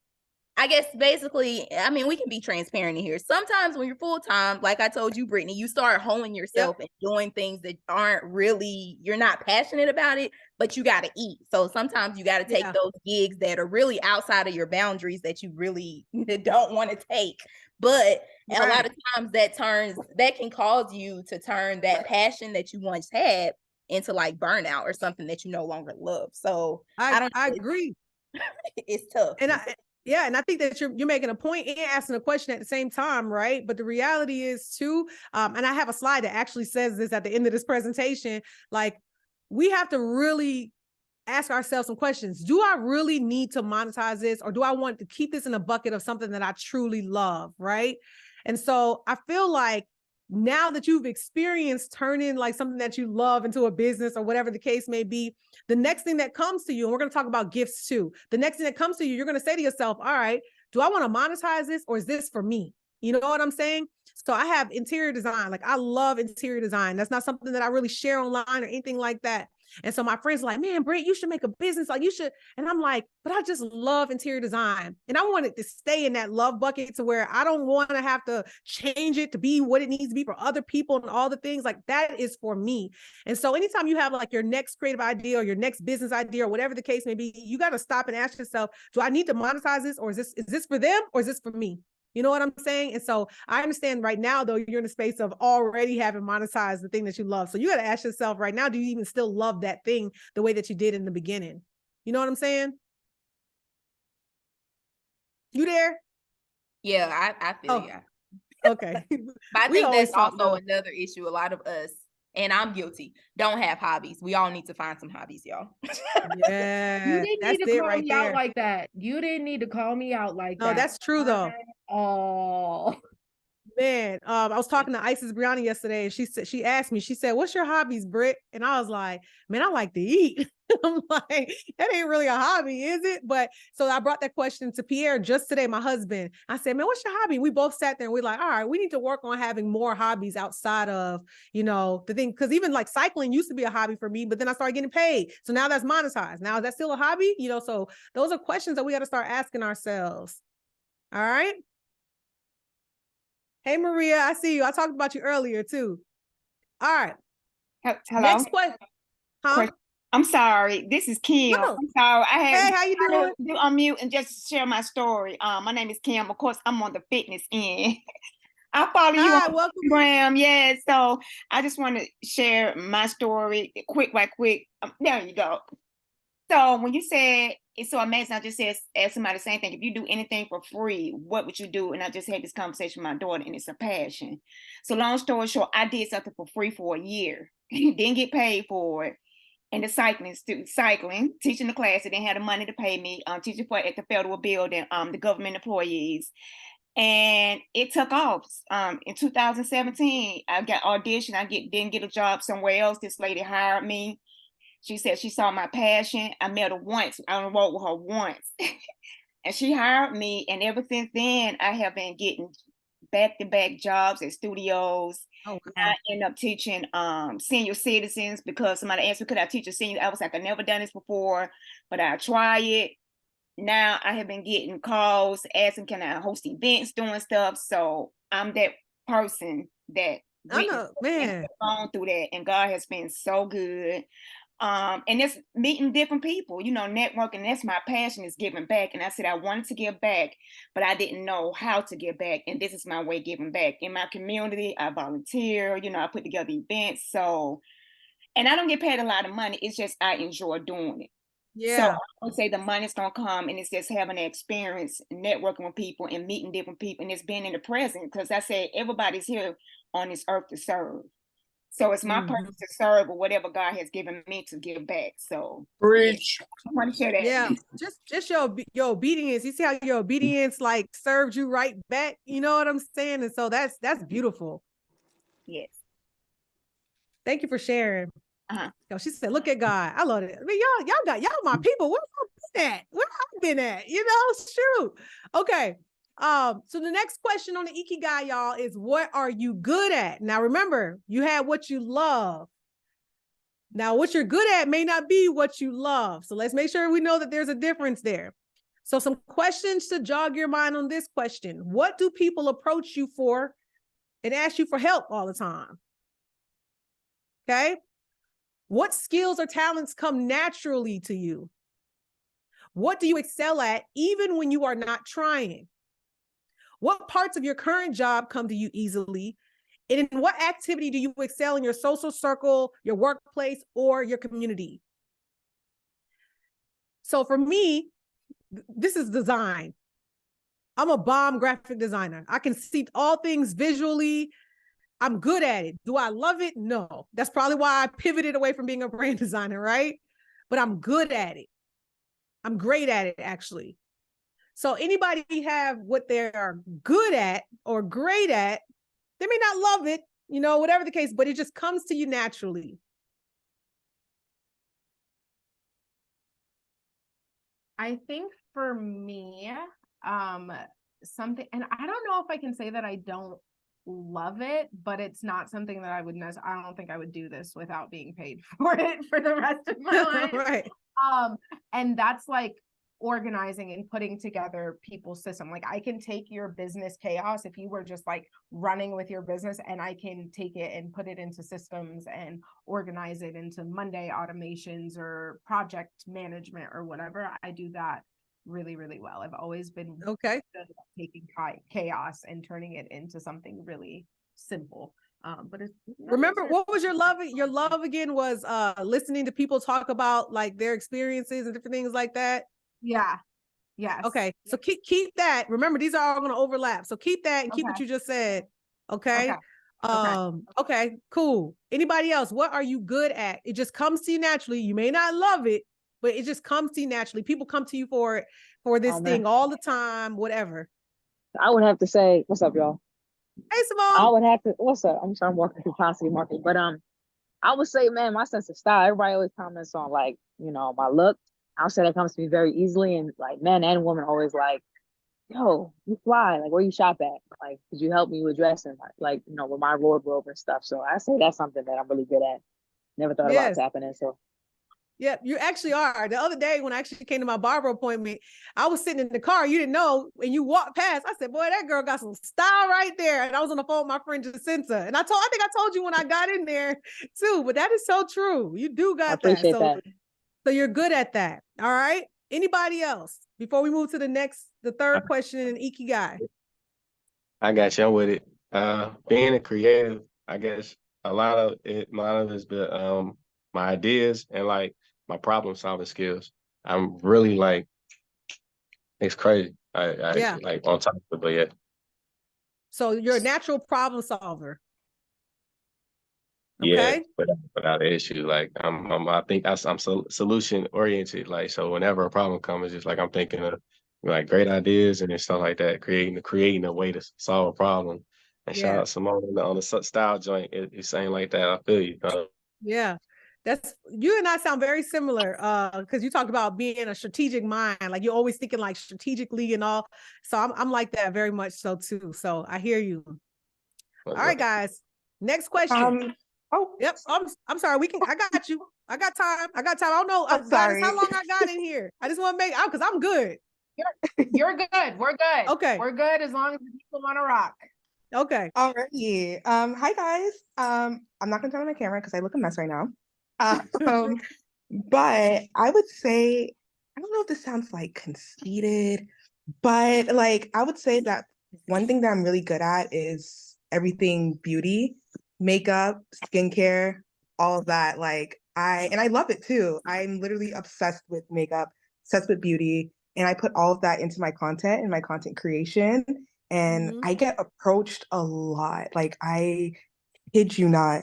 I guess basically, I mean, we can be transparent in here. Sometimes when you're full-time, like I told you, Brittany, you start honing yourself and doing things that aren't really, you're not passionate about it, but you got to eat. So sometimes you got to take those gigs that are really outside of your boundaries that you really don't want to take. But a lot of times that can cause you to turn that passion that you once had into like burnout or something that you no longer love. So I agree. It's tough. And I think that you're making a point and asking a question at the same time, right? But the reality is too, and I have a slide that actually says this at the end of this presentation, like we have to really ask ourselves some questions. Do I really need to monetize this, or do I want to keep this in a bucket of something that I truly love, right? And so I feel like now that you've experienced turning like something that you love into a business or whatever the case may be, the next thing that comes to you, and we're going to talk about gifts too. The next thing that comes to you, you're going to say to yourself, all right, do I want to monetize this, or is this for me? You know what I'm saying? So I have interior design. Like I love interior design. That's not something that I really share online or anything like that. And so my friends are like, man, Britt, you should make a business. Like you should. And I'm like, but I just love interior design. And I want it to stay in that love bucket to where I don't want to have to change it to be what it needs to be for other people and all the things like that is for me. And so anytime you have like your next creative idea or your next business idea or whatever the case may be, you got to stop and ask yourself, do I need to monetize this, or is this for them, or is this for me? You know what I'm saying? And so I understand right now, though, you're in the space of already having monetized the thing that you love. So you got to ask yourself right now, do you even still love that thing the way that you did in the beginning? You know what I'm saying? You there? Yeah, I feel you. Okay. But I think that's also another issue. A lot of us, and I'm guilty, don't have hobbies. We all need to find some hobbies, y'all. Yeah, you didn't need to call me out like that. You didn't need to call me out like that. No, that's true though. Oh man, I was talking to Isis Brianna yesterday, and she asked me, she said, "What's your hobbies, Britt?" And I was like, "Man, I like to eat." I'm like, that ain't really a hobby, is it? But so I brought that question to Pierre just today, my husband. I said, "Man, what's your hobby?" We both sat there and we're like, all right, we need to work on having more hobbies outside of, the thing. Because even like cycling used to be a hobby for me, but then I started getting paid. So now that's monetized. Now is that still a hobby? So those are questions that we got to start asking ourselves. All right. Hey, Maria, I see you. I talked about you earlier too. All right. Hello. Next question. Huh? I'm sorry. This is Kim. No. I'm sorry. Hey, how you doing? Do unmute and just share my story. My name is Kim. Of course, I'm on the fitness end. I follow you on Instagram. Yeah. So I just want to share my story quick. There you go. So when you said it's so amazing, I just said, ask somebody the same thing. If you do anything for free, what would you do? And I just had this conversation with my daughter, and it's a passion. So long story short, I did something for free for a year. Didn't get paid for it. And the cycling, teaching the class, they didn't have the money to pay me, teaching for at the federal building, the government employees. And it took off. In 2017, I got auditioned. Didn't get a job somewhere else. This lady hired me. She said she saw my passion. I met her once. I enrolled with her once. And she hired me. And ever since then, I have been getting back-to-back jobs at studios. Oh, wow. I end up teaching senior citizens because somebody asked me, could I teach a senior? I was like, I've never done this before, but I'll try it. Now I have been getting calls asking, can I host events, doing stuff? So I'm that person that gone through that, and God has been so good. And it's meeting different people, networking. That's my passion, is giving back. And I said I wanted to give back, but I didn't know how to give back. And this is my way of giving back. In my community, I volunteer, I put together events. So, and I don't get paid a lot of money. It's just I enjoy doing it. Yeah. So I would say the money's gonna come, and it's just having an experience, networking with people and meeting different people, and it's being in the present. Because I said everybody's here on this earth to serve. So it's my purpose to serve, or whatever God has given me to give back. So preach. I want to share that. Yeah, just your obedience. You see how your obedience like served you right back. You know what I'm saying? And so that's beautiful. Yes. Thank you for sharing. Uh-huh. Yo, she said, look at God. I love it. I mean, y'all my people. Where I been at? Where I been at? You know, it's true. Okay. So the next question on the Ikigai, y'all, is what are you good at? Now, remember, you had what you love. Now, what you're good at may not be what you love. So let's make sure we know that there's a difference there. So some questions to jog your mind on this question. What do people approach you for and ask you for help all the time? Okay. What skills or talents come naturally to you? What do you excel at even when you are not trying? What parts of your current job come to you easily? And in what activity do you excel in your social circle, your workplace, or your community? So for me, this is design. I'm a bomb graphic designer. I can see all things visually. I'm good at it. Do I love it? No. That's probably why I pivoted away from being a brand designer, right? But I'm good at it. I'm great at it, actually. So anybody have what they're good at or great at, they may not love it, you know, whatever the case, but it just comes to you naturally. I think for me, something, and I don't know if I can say that I don't love it, but it's not something that I would I don't think I would do this without being paid for it for the rest of my life. Right. And that's like organizing and putting together people's system. Like I can take your business chaos if you were just like running with your business, and I can take it and put it into systems and organize it into Monday automations or project management or whatever. I do that really, really well. I've always been okay good at taking chaos and turning it into something really simple. But it's remember, what was your love? Your love again was listening to people talk about like their experiences and different things like that. Yeah. Yes. Okay. So keep that. Remember, these are all going to overlap. So keep that and keep what you just said. Okay. Okay, cool. Anybody else? What are you good at? It just comes to you naturally. You may not love it, but it just comes to you naturally. People come to you for this thing all the time, whatever. I would have to say, what's up, y'all? Hey, Simone. I would have to, what's up? I'm sorry, I'm walking through constantly marketing, but I would say, man, my sense of style. Everybody always comments on like, you know, my look. I'll say that comes to me very easily, and like men and women always like, yo, you fly. Like, where you shop at? Like, could you help me with dressing? Like, you know, with my wardrobe and stuff. So I say that's something that I'm really good at. Never thought about tapping in. So. Yeah, you actually are. The other day when I actually came to my barber appointment, I was sitting in the car. You didn't know, when you walked past, I said, boy, that girl got some style right there. And I was on the phone with my friend Jacinta. And I think I told you when I got in there too, but that is so true. You do got that. So you're good at that. All right. Anybody else before we move to the third question in Ikigai? I got you. I'm with it. Being a creative, I guess a lot of it's been my ideas and like my problem solving skills. I'm really like, it's crazy. I like on top of it, but yeah. So you're a natural problem solver. Okay. Yeah, without an issue. Like I think I'm solution oriented. Like, so whenever a problem comes, it's just like I'm thinking of like great ideas and stuff like that, creating a way to solve a problem. And shout out Simone on the style joint. It's saying like that. I feel you. Yeah. That's, you and I sound very similar because you talked about being a strategic mind, like you're always thinking like strategically and all. So I'm like that very much so too. So I hear you. All right, guys. Next question. Yep. I'm sorry. I got you. I got time. I don't know. Sorry. How long I got in here? I just want to make out because I'm good. You're good. We're good. Okay. We're good as long as the people want to rock. Okay. All right. Hi guys. I'm not gonna turn on my camera because I look a mess right now. But I would say, I don't know if this sounds like conceited, but like I would say that one thing that I'm really good at is everything beauty, makeup, skincare, all of that. Like I love it too. I'm literally obsessed with makeup, obsessed with beauty, and I put all of that into my content and my content creation. And I get approached a lot. Like I kid you not,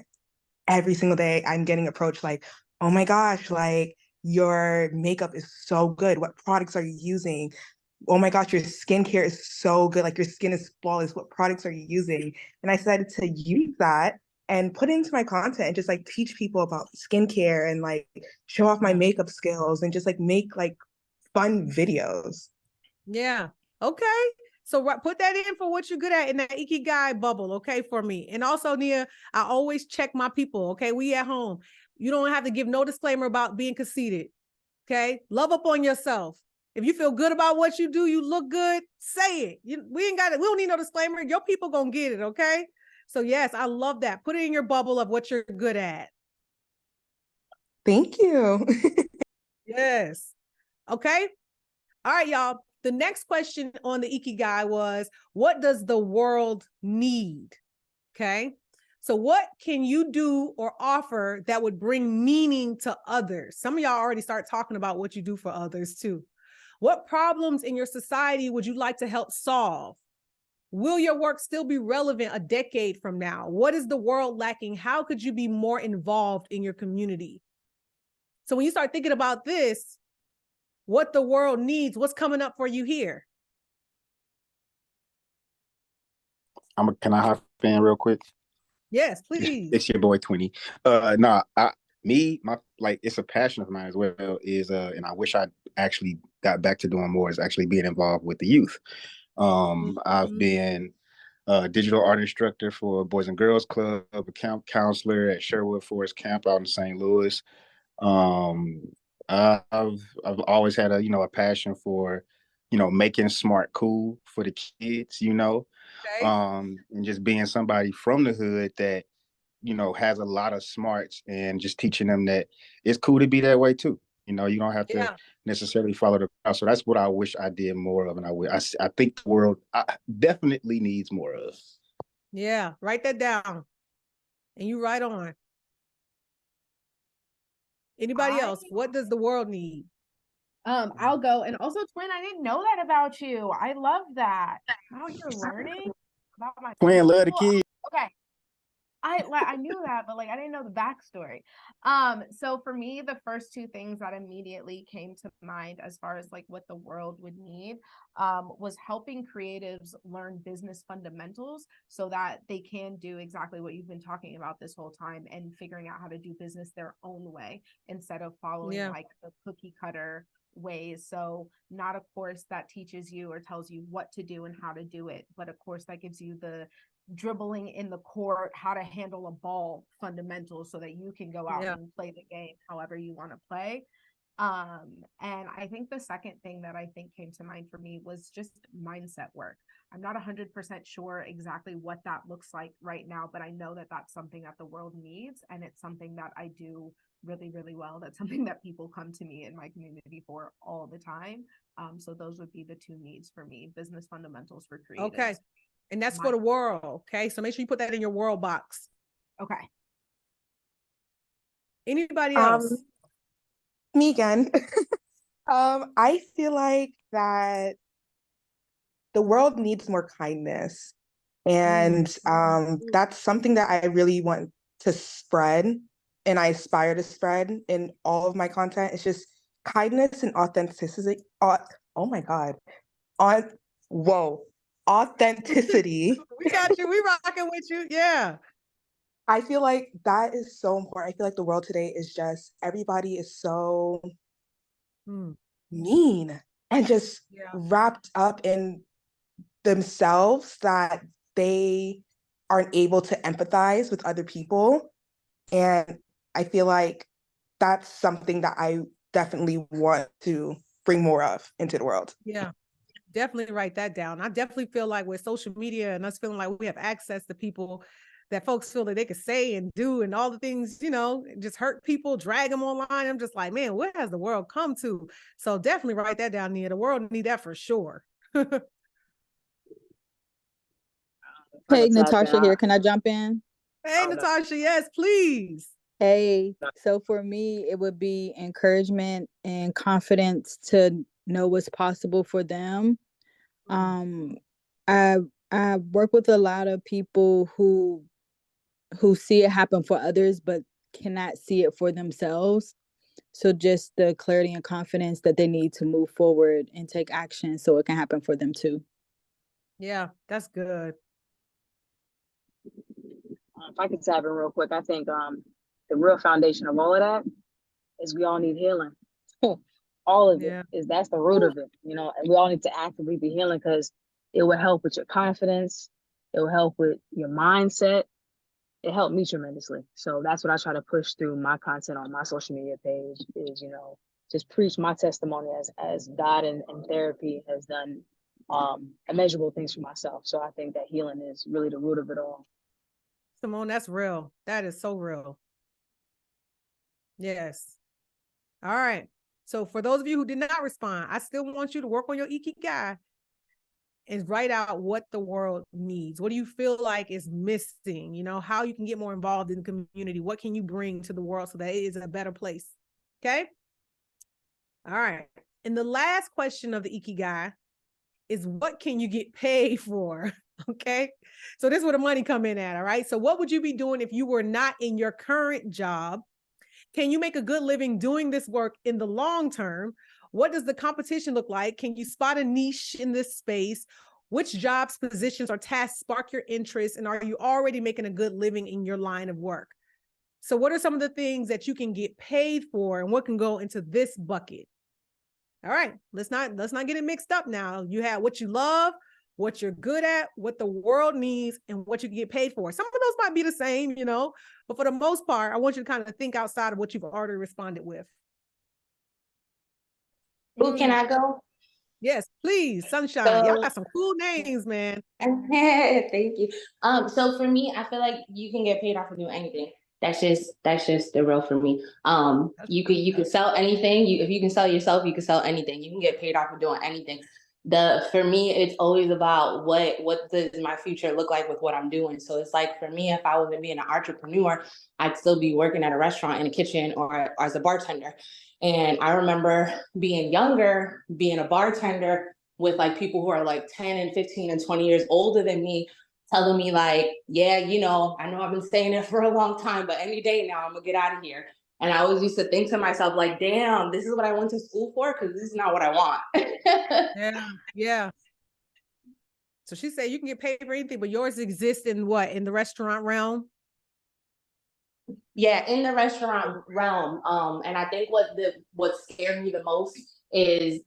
every single day I'm getting approached like, oh my gosh, like your makeup is so good. What products are you using? Oh my gosh, your skincare is so good. Like your skin is flawless. What products are you using? And I decided to use that and put it into my content and just like teach people about skincare and like show off my makeup skills and just like make like fun videos. Yeah. Okay. So put that in for what you're good at in that Ikigai bubble, okay, for me. And also, Nia, I always check my people, okay? We at home. You don't have to give no disclaimer about being conceited, okay? Love up on yourself. If you feel good about what you do, you look good, say it. We ain't got it. We don't need no disclaimer. Your people gonna get it, okay? So yes, I love that. Put it in your bubble of what you're good at. Thank you. Yes. Okay. All right, y'all. The next question on the Ikigai was, what does the world need? Okay. So what can you do or offer that would bring meaning to others? Some of y'all already start talking about what you do for others too. What problems in your society would you like to help solve? Will your work still be relevant a decade from now? What is the world lacking? How could you be more involved in your community? So when you start thinking about this, what the world needs, what's coming up for you here? Can I hop in real quick? Yes, please. It's your boy 20. It's a passion of mine as well, is and I wish I actually got back to doing more, is actually being involved with the youth. I've been a digital art instructor for Boys and Girls Club, a camp counselor at Sherwood Forest Camp out in St. Louis. I've always had a passion for, making smart cool for the kids, Okay. and just being somebody from the hood that, has a lot of smarts, and just teaching them that it's cool to be that way too. You don't have to necessarily follow the crowd. So that's what I wish I did more of, and I think the world definitely needs more of. Yeah, write that down, and you write on. Anybody else? What does the world need? I'll go. And also, Twin, I didn't know that about you. I love that. How you're learning about my Twin, love the kids. Okay. I knew that, but like I didn't know the backstory. So for me, the first two things that immediately came to mind as far as like what the world would need was helping creatives learn business fundamentals so that they can do exactly what you've been talking about this whole time, and figuring out how to do business their own way instead of following like the cookie cutter ways. So not a course that teaches you or tells you what to do and how to do it, but a course that gives you the dribbling in the court, how to handle a ball fundamentals so that you can go out and play the game however you want to play. And I think the second thing that I think came to mind for me was just mindset work. I'm not 100% sure exactly what that looks like right now, but I know that that's something that the world needs, and it's something that I do really, really well. That's something that people come to me in my community for all the time. So those would be the two needs for me: business fundamentals for creatives. Okay. And that's for the world. Okay. So make sure you put that in your world box. Okay. Anybody else? Me again. I feel like that the world needs more kindness. And that's something that I really want to spread, and I aspire to spread in all of my content. It's just kindness and authenticity. Oh my God. Authenticity. We got you. We rocking with you. Yeah. I feel like that is so important. I feel like the world today is just, everybody is so mean and just wrapped up in themselves that they aren't able to empathize with other people. And I feel like that's something that I definitely want to bring more of into the world. Yeah. Definitely write that down. I definitely feel like with social media and us feeling like we have access to people that folks feel that they could say and do and all the things, just hurt people, drag them online. I'm just like, man, what has the world come to? So definitely write that down, Nia. The world need that for sure. Hey, Natasha here. Can I jump in? Hey, Natasha. Yes, please. Hey, so for me, it would be encouragement and confidence to know what's possible for them. I work with a lot of people who see it happen for others but cannot see it for themselves. So just the clarity and confidence that they need to move forward and take action so it can happen for them too. Yeah, that's good. if I could tap in real quick, I think the real foundation of all of that is we all need healing. All of it is that's the root of it, you know, and we all need to actively be healing because it will help with your confidence. It will help with your mindset. It helped me tremendously. So that's what I try to push through my content on my social media page is, you know, just preach my testimony as God and therapy has done immeasurable things for myself. So I think that healing is really the root of it all. Simone, that's real. That is so real. Yes. All right. So for those of you who did not respond, I still want you to work on your IKIGAI and write out what the world needs. What do you feel like is missing? You know, how you can get more involved in the community. What can you bring to the world so that it is a better place? Okay. All right. And the last question of the IKIGAI is what can you get paid for? Okay. So this is where the money come in at. All right. So what would you be doing if you were not in your current job? Can you make a good living doing this work in the long term? What does the competition look like? Can you spot a niche in this space? Which jobs, positions, or tasks spark your interest? And are you already making a good living in your line of work? So what are some of the things that you can get paid for and what can go into this bucket? All right, let's not get it mixed up now. You have what you love, what you're good at, what the world needs, and what you can get paid for. Some of those might be the same, you know, but for the most part, I want you to kind of think outside of what you've already responded with. Who can I go? Yes, please, Sunshine. So, y'all got some cool names, man. Thank you. So for me, I feel like you can get paid off of doing anything. That's just the real for me. You could sell anything. If you can sell yourself, you can sell anything. You can get paid off of doing anything. For me, it's always about what does my future look like with what I'm doing. So it's like for me, if I wasn't being an entrepreneur, I'd still be working at a restaurant in a kitchen or as a bartender. And I remember being younger, being a bartender with like people who are like 10 and 15 and 20 years older than me, telling me like, yeah, you know I've been staying there for a long time, but any day now I'm gonna get out of here. And I always used to think to myself, like, damn, this is what I went to school for? Because this is not what I want. Yeah. So she said you can get paid for anything, but yours exists in what? In the restaurant realm? Yeah, in the restaurant realm. And I think what scared me the most is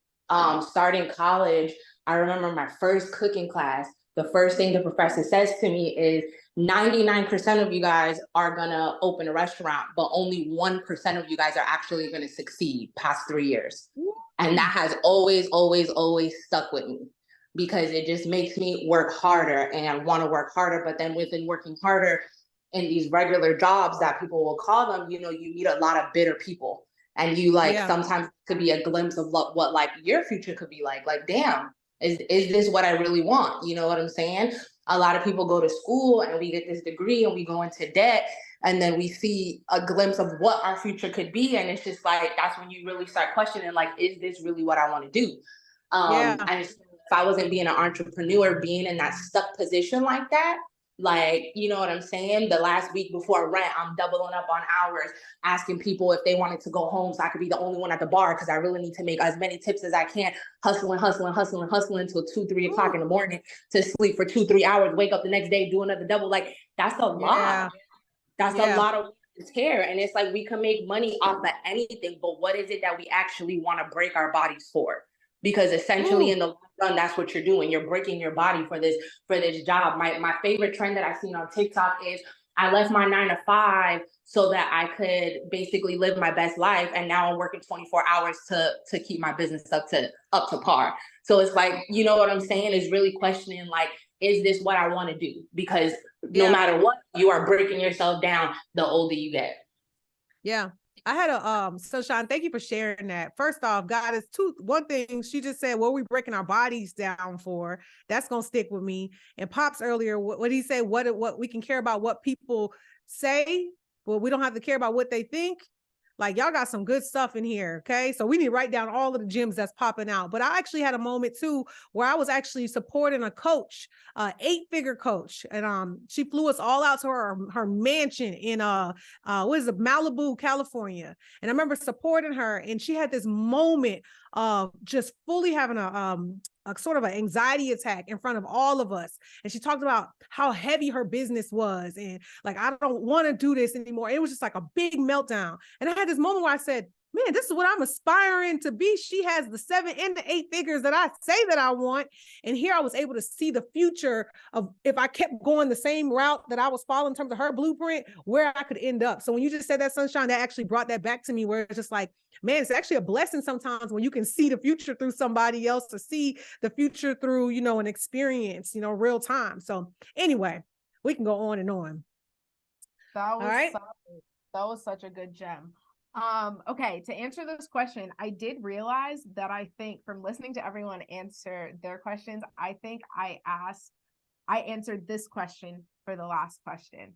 starting college. I remember my first cooking class. The first thing the professor says to me is 99% of you guys are gonna open a restaurant, but only 1% of you guys are actually gonna succeed past 3 years. And that has always, always, always stuck with me because it just makes me work harder and I want to work harder. But then within working harder in these regular jobs that people will call them, you know, you meet a lot of bitter people. And you sometimes could be a glimpse of what like your future could be like damn, is this what I really want? You know what I'm saying? A lot of people go to school and we get this degree and we go into debt and then we see a glimpse of what our future could be. And it's just like, that's when you really start questioning, like, is this really what I want to do? And if I wasn't being an entrepreneur, being in that stuck position like that, like, you know what I'm saying? The last week before rent, I'm doubling up on hours, asking people if they wanted to go home so I could be the only one at the bar because I really need to make as many tips as I can, hustling until 2, 3 o'clock in the morning to sleep for 2, 3 hours, wake up the next day, do another double. Like, that's a lot. That's a lot of tear. And it's like, we can make money off of anything, but what is it that we actually want to break our bodies for? Because essentially in the long run, that's what you're doing. You're breaking your body for this job. My favorite trend that I've seen on TikTok is I left my 9 to 5 so that I could basically live my best life. And now I'm working 24 hours to keep my business up to par. So it's like, you know what I'm saying? Is really questioning, like, is this what I want to do? Because no matter what, you are breaking yourself down the older you get. Yeah. I had a Sunshine, thank you for sharing that. First off, God is one thing she just said, what are we breaking our bodies down for? That's gonna stick with me. And Pops earlier, what he said, what we can care about what people say, but we don't have to care about what they think. Like, y'all got some good stuff in here, okay? So we need to write down all of the gems that's popping out. But I actually had a moment too where I was actually supporting a coach, 8-figure coach, and she flew us all out to her mansion in Malibu, California. And I remember supporting her, and she had this moment of just fully having a sort of an anxiety attack in front of all of us. And she talked about how heavy her business was. And like, I don't want to do this anymore. It was just like a big meltdown. And I had this moment where I said, man, this is what I'm aspiring to be. She has the 7 and the 8 figures that I say that I want. And here I was able to see the future of, if I kept going the same route that I was following in terms of her blueprint, where I could end up. So when you just said that, Sunshine, that actually brought that back to me, where it's just like, man, it's actually a blessing sometimes when you can see the future through somebody else, to see the future through, you know, an experience, you know, real time. So anyway, we can go on and on. That was all right. That was such a good gem. Okay, to answer this question, I did realize that I think from listening to everyone answer their questions, I think I answered this question for the last question,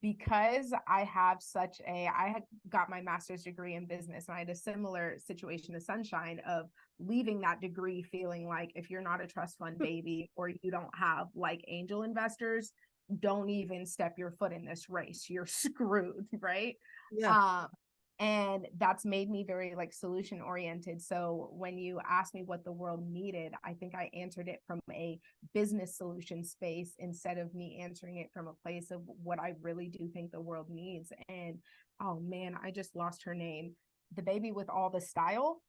because I had got my master's degree in business, and I had a similar situation to Sunshine of leaving that degree feeling like, if you're not a trust fund baby or you don't have like angel investors, don't even step your foot in this race. You're screwed, right? Yeah. And that's made me very like solution oriented. So when you asked me what the world needed, I think I answered it from a business solution space instead of me answering it from a place of what I really do think the world needs. And oh man, I just lost her name. The baby with all the style.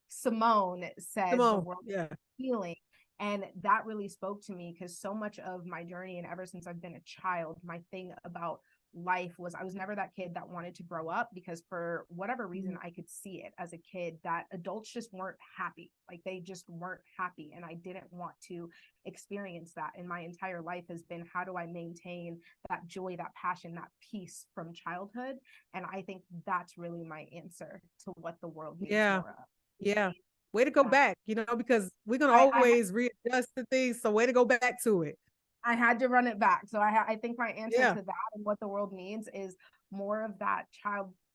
Simone said the world is healing. And that really spoke to me, because so much of my journey, and ever since I've been a child, my thing about life was I was never that kid that wanted to grow up, because for whatever reason I could see it as a kid that adults just weren't happy. Like they just weren't happy, and I didn't want to experience that. And my entire life has been, how do I maintain that joy, that passion, that peace from childhood? And I think that's really my answer to what the world needs more of. Yeah. Way to go back, you know, because we're going to always readjust the things. So way to go back to it. I had to run it back. So I think my answer to that and what the world needs is more of that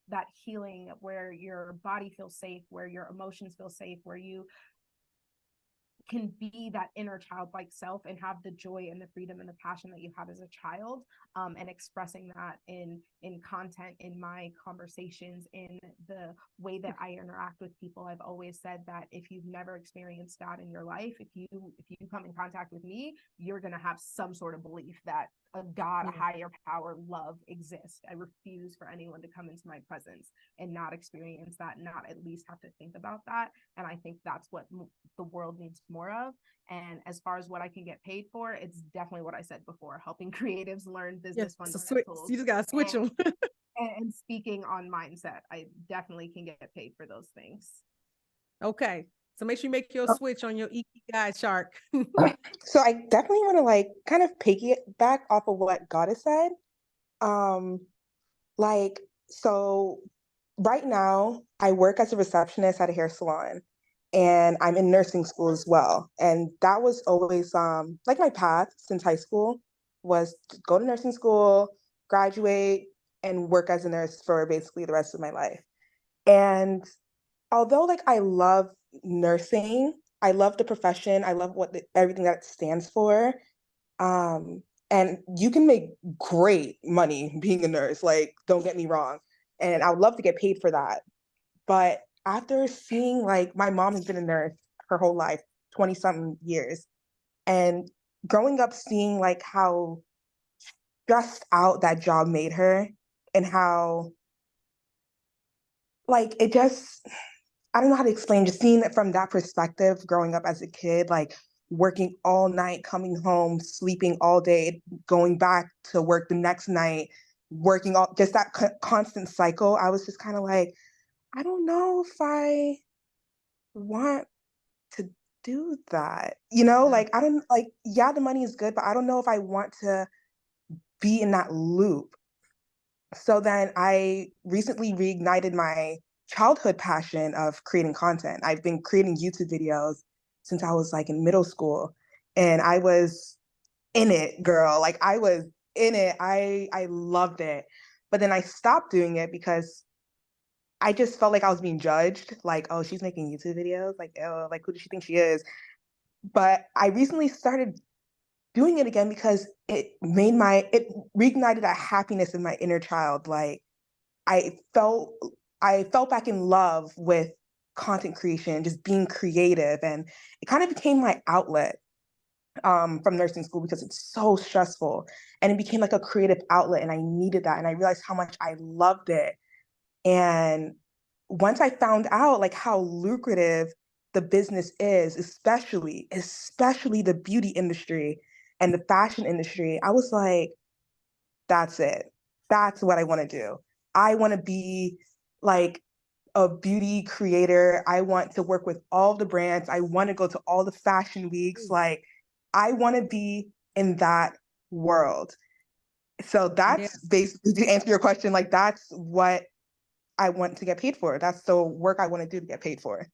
that healing, where your body feels safe, where your emotions feel safe, where you can be that inner childlike self and have the joy and the freedom and the passion that you had as a child, and expressing that in content, in my conversations, in the way that I interact with people. I've always said that if you've never experienced God in your life, if you come in contact with me, you're going to have some sort of belief that a God, a higher power, love exists. I refuse for anyone to come into my presence and not experience that, not at least have to think about that. And I think that's what the world needs more of. And as far as what I can get paid for, it's definitely what I said before, helping creatives learn business fundamentals. You just gotta switch them. And speaking on mindset, I definitely can get paid for those things. Okay. So make sure you make your switch on your IKIGAI chart. So I definitely want to like kind of piggyback off of what Goddess said. So right now I work as a receptionist at a hair salon, and I'm in nursing school as well. And that was always like my path since high school was to go to nursing school, graduate, and work as a nurse for basically the rest of my life. And although like I love nursing, I love the profession, I love everything that it stands for. And you can make great money being a nurse, like don't get me wrong. And I would love to get paid for that. But after seeing, like, my mom has been a nurse her whole life, 20 something years, and growing up seeing like how stressed out that job made her, and how like it just, I don't know how to explain, just seeing it from that perspective, growing up as a kid, like working all night, coming home, sleeping all day, going back to work the next night, working all, just that constant cycle. I was just kind of like, I don't know if I want to do that. You know, like, I don't, like, yeah, the money is good, but I don't know if I want to be in that loop. So then I recently reignited my childhood passion of creating content. I've been creating YouTube videos since I was like in middle school, and I was in it, girl. Like I was in it. I loved it. But then I stopped doing it because I just felt like I was being judged. Like, oh, she's making YouTube videos. Like, oh, like who does she think she is? But I recently started doing it again because it reignited that happiness in my inner child. Like I felt back in love with content creation, just being creative. And it kind of became my outlet from nursing school because it's so stressful. And it became like a creative outlet, and I needed that. And I realized how much I loved it. And once I found out like how lucrative the business is, especially the beauty industry and the fashion industry, I was like, that's it. That's what I want to do. I want to be like a beauty creator. I want to work with all the brands. I want to go to all the fashion weeks. Like, I want to be in that world. So that's basically, to answer your question, like that's what I want to get paid for. That's the work I want to do to get paid for.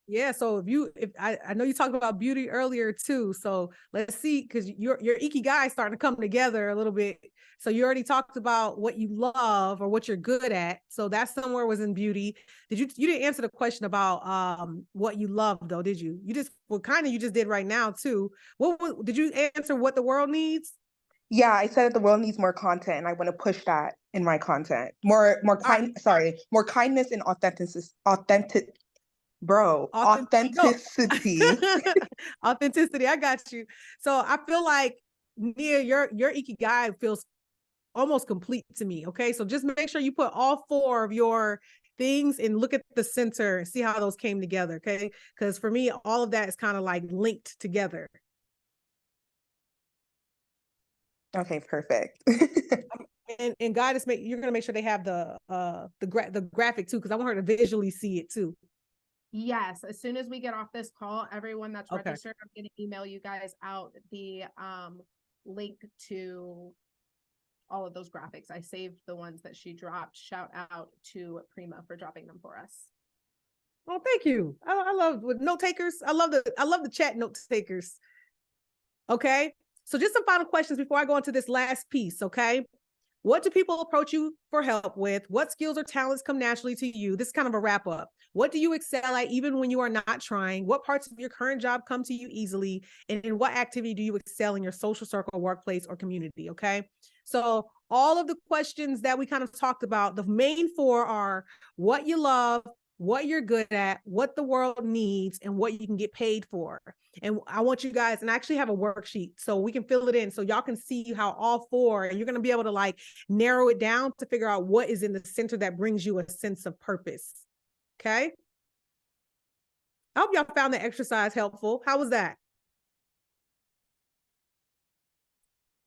Yeah. So if I know you talked about beauty earlier too. So let's see, because your IKIGAI is starting to come together a little bit. So you already talked about what you love or what you're good at. So that somewhere was in beauty. You didn't answer the question about what you love though, did you? You just you just did right now too. Did you answer what the world needs? Yeah, I said that the world needs more content, and I want to push that in my content. More kindness and authenticity. Authenticity. I got you. So I feel like Nia, your IKIGAI feels almost complete to me. Okay. So just make sure you put all 4 of your things and look at the center and see how those came together. Okay. Because for me, all of that is kind of like linked together. Okay, perfect. and God is you're gonna make sure they have the graphic too, because I want her to visually see it too. Yes, as soon as we get off this call, everyone that's registered, I'm going to email you guys out the link to all of those graphics. I saved the ones that she dropped. Shout out to Prima for dropping them for us. Oh, thank you. I love with note takers. I love the chat note takers. Okay. So just some final questions before I go into this last piece. Okay. What do people approach you for help with? What skills or talents come naturally to you? This is kind of a wrap up. What do you excel at even when you are not trying? What parts of your current job come to you easily? And in what activity do you excel in your social circle, workplace, or community? Okay. So all of the questions that we kind of talked about, the main 4 are what you love, what you're good at, what the world needs, and what you can get paid for. And I want you guys, and I actually have a worksheet so we can fill it in so y'all can see how all 4, and you're going to be able to like narrow it down to figure out what is in the center that brings you a sense of purpose. Okay. I hope y'all found the exercise helpful. How was that?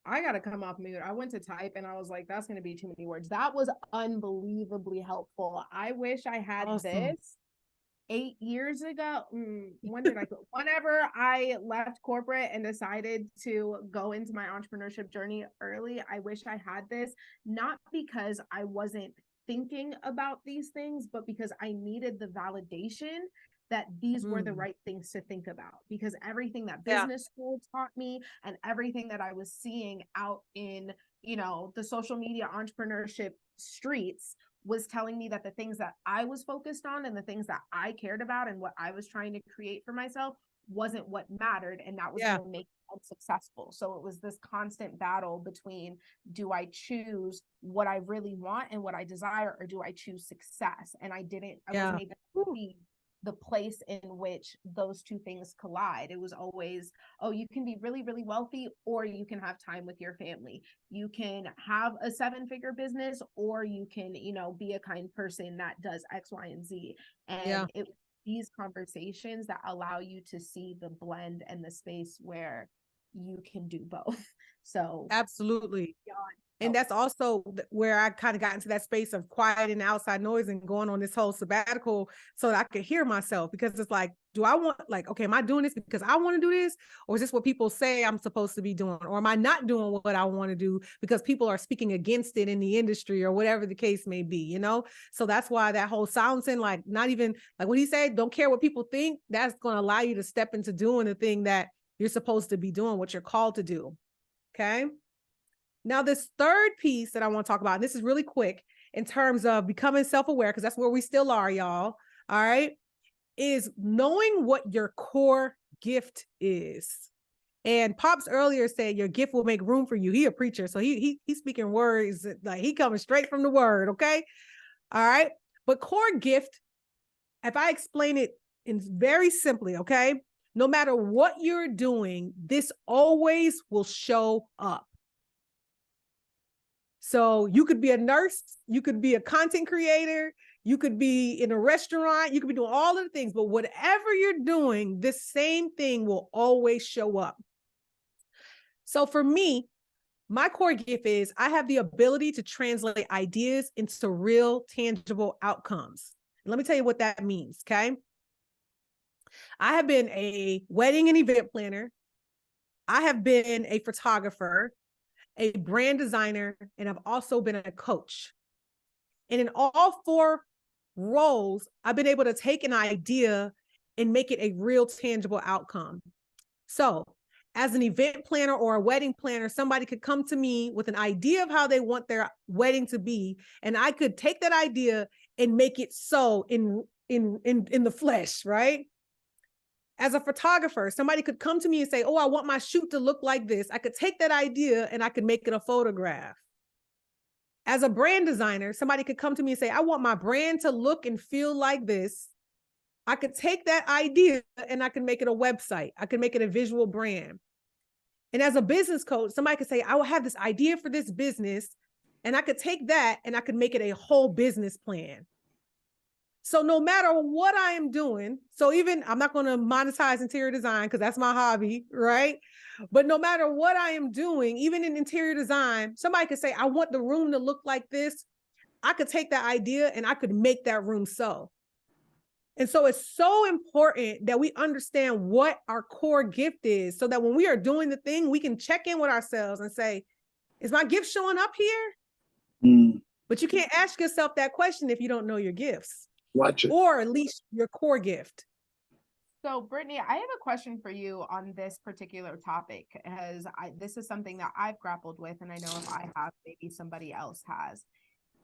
I got to come off mute. I went to type and I was like, that's going to be too many words. That was unbelievably helpful. I wish I had this 8 years ago. Whenever I left corporate and decided to go into my entrepreneurship journey early, I wish I had this, not because I wasn't thinking about these things, but because I needed the validation that these were the right things to think about, because everything that business school taught me and everything that I was seeing out in, the social media entrepreneurship streets was telling me that the things that I was focused on and the things that I cared about and what I was trying to create for myself wasn't what mattered. And that was going to make me successful. So it was this constant battle between, do I choose what I really want and what I desire, or do I choose success? And I wasn't able to see the place in which those 2 things collide. It was always, oh, you can be really, really wealthy, or you can have time with your family. You can have a 7-figure business, or you can, be a kind person that does X, Y, and Z. And it these conversations that allow you to see the blend and the space where you can do both. So absolutely. And that's also where I kind of got into that space of quieting the outside noise and going on this whole sabbatical so that I could hear myself, because it's like, do I want, like, okay, am I doing this because I want to do this? Or is this what people say I'm supposed to be doing? Or am I not doing what I want to do because people are speaking against it in the industry, or whatever the case may be, So that's why that whole silencing, like, not even like what he said, don't care what people think. That's going to allow you to step into doing the thing that you're supposed to be doing, what you're called to do. Okay. Now, this third piece that I want to talk about, and this is really quick in terms of becoming self-aware, because that's where we still are, y'all. All right. Is knowing what your core gift is. And Pops earlier said your gift will make room for you. He a preacher. So he's speaking words, like he coming straight from the word. Okay. All right. But core gift if I explain it in very simply, okay, no matter what you're doing, this always will show up. So you could be a nurse, you could be a content creator, you could be in a restaurant, you could be doing all of the things, but whatever you're doing, this same thing will always show up. So for me, my core gift is I have the ability to translate ideas into real, tangible outcomes. Let me tell you what that means, okay? I have been a wedding and event planner. I have been a photographer, a brand designer, and I've also been a coach. And in all 4 roles, I've been able to take an idea and make it a real tangible outcome. So as an event planner or a wedding planner, somebody could come to me with an idea of how they want their wedding to be, and I could take that idea and make it so in the flesh, right? As a photographer, somebody could come to me and say, oh, I want my shoot to look like this. I could take that idea and I could make it a photograph. As a brand designer, somebody could come to me and say, I want my brand to look and feel like this. I could take that idea and I can make it a website. I can make it a visual brand. And as a business coach, somebody could say, I will have this idea for this business, and I could take that and I could make it a whole business plan. So no matter what I am doing, so even I'm not going to monetize interior design because that's my hobby, right? But no matter what I am doing, even in interior design, somebody could say, I want the room to look like this. I could take that idea and I could make that room so. And so it's so important that we understand what our core gift is so that when we are doing the thing, we can check in with ourselves and say, is my gift showing up here? Mm. But you can't ask yourself that question if you don't know your gifts. Watch it. Or at least your core gift. So, Brittany, I have a question for you on this particular topic, as this is something that I've grappled with, and I know if I have, maybe somebody else has.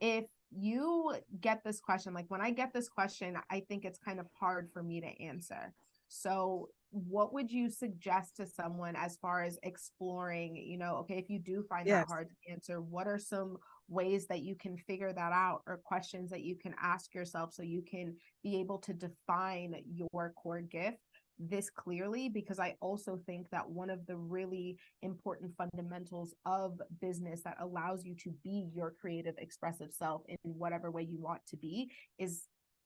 If you get this question, like when I get this question, I think it's kind of hard for me to answer. So what would you suggest to someone as far as exploring, okay, if you do find that hard to answer, what are some ways that you can figure that out, or questions that you can ask yourself so you can be able to define your core gift this clearly? Because I also think that one of the really important fundamentals of business that allows you to be your creative, expressive self in whatever way you want to be is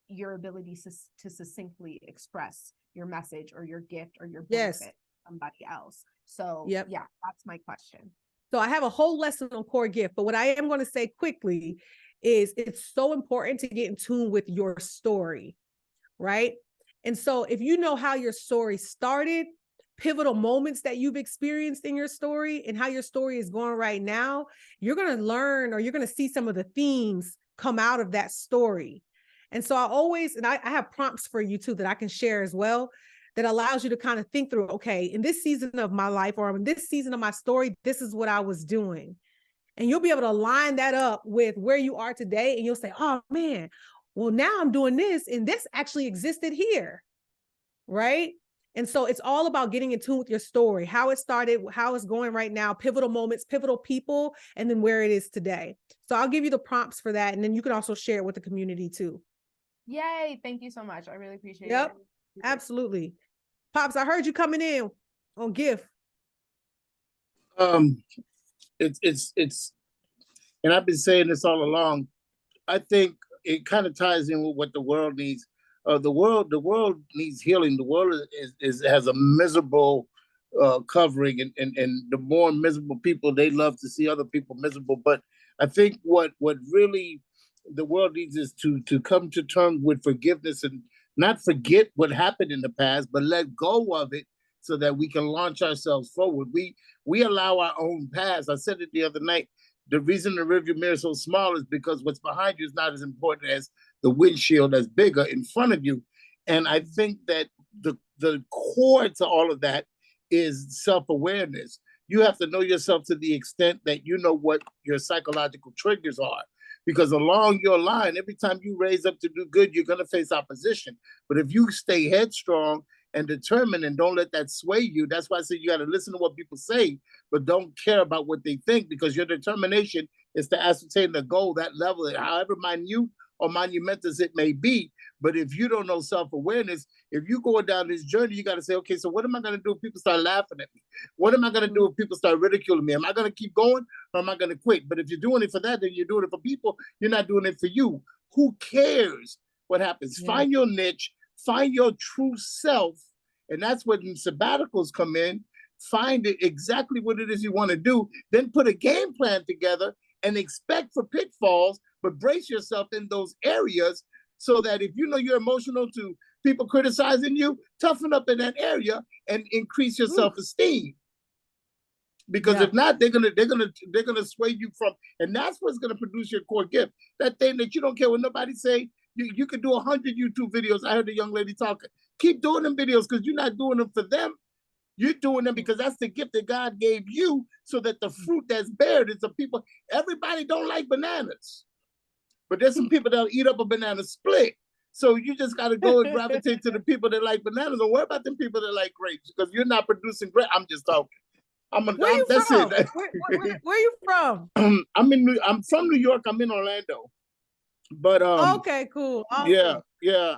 your ability to succinctly express your message or your gift or your benefit to somebody else. So yeah, that's my question. So I have a whole lesson on core gift, but what I am going to say quickly is it's so important to get in tune with your story, right? And so if you know how your story started, pivotal moments that you've experienced in your story and how your story is going right now, you're going to learn, or you're going to see some of the themes come out of that story. And so I have prompts for you too that I can share as well, that allows you to kind of think through, okay, in this season of my life or in this season of my story, this is what I was doing. And you'll be able to line that up with where you are today. And you'll say, oh man, well, now I'm doing this and this actually existed here, right? And so it's all about getting in tune with your story, how it started, how it's going right now, pivotal moments, pivotal people, and then where it is today. So I'll give you the prompts for that. And then you can also share it with the community too. Yay. Thank you so much. I really appreciate it. Yep, absolutely. Pops, I heard you coming in on gift. It's and I've been saying this all along. I think it kind of ties in with what the world needs. The world needs healing. The world has a miserable covering, and the more miserable people, they love to see other people miserable. But I think what really the world needs is to come to terms with forgiveness and not forget what happened in the past, but let go of it so that we can launch ourselves forward. We allow our own past. I said it the other night. The reason the rearview mirror is so small is because what's behind you is not as important as the windshield that's bigger in front of you. And I think that the core to all of that is self-awareness. You have to know yourself to the extent that you know what your psychological triggers are. Because along your line, every time you raise up to do good, you're going to face opposition. But if you stay headstrong and determined and don't let that sway you, that's why I say you got to listen to what people say, but don't care about what they think, because your determination is to ascertain the goal, that level, however minute or monumental as it may be. But if you don't know self-awareness, if you're going down this journey, you got to say, okay, so what am I going to do if people start laughing at me? What am I going to do if people start ridiculing me? Am I going to keep going or am I going to quit? But if you're doing it for that, then you're doing it for people. You're not doing it for you. Who cares what happens? Yeah. Find your niche, find your true self. And that's when sabbaticals come in. Find it exactly what it is you want to do. Then put a game plan together and expect for pitfalls, but brace yourself in those areas so that if you know you're emotional to people criticizing you, toughen up in that area and increase your self-esteem. Because if not, they're gonna sway you from, and that's what's gonna produce your core gift. That thing that you don't care what nobody say. You could do 100 YouTube videos. I heard a young lady talking. Keep doing them videos because you're not doing them for them. You're doing them because that's the gift that God gave you, so that the fruit that's bared is the people. Everybody don't like bananas, but there's some people that'll eat up a banana split. So you just got to go and gravitate to the people that like bananas. Don't worry about them people that like grapes because you're not producing grapes. I'm just talking. Where you from? Where you from? I'm from New York. I'm in Orlando. But okay, cool. Awesome. Yeah.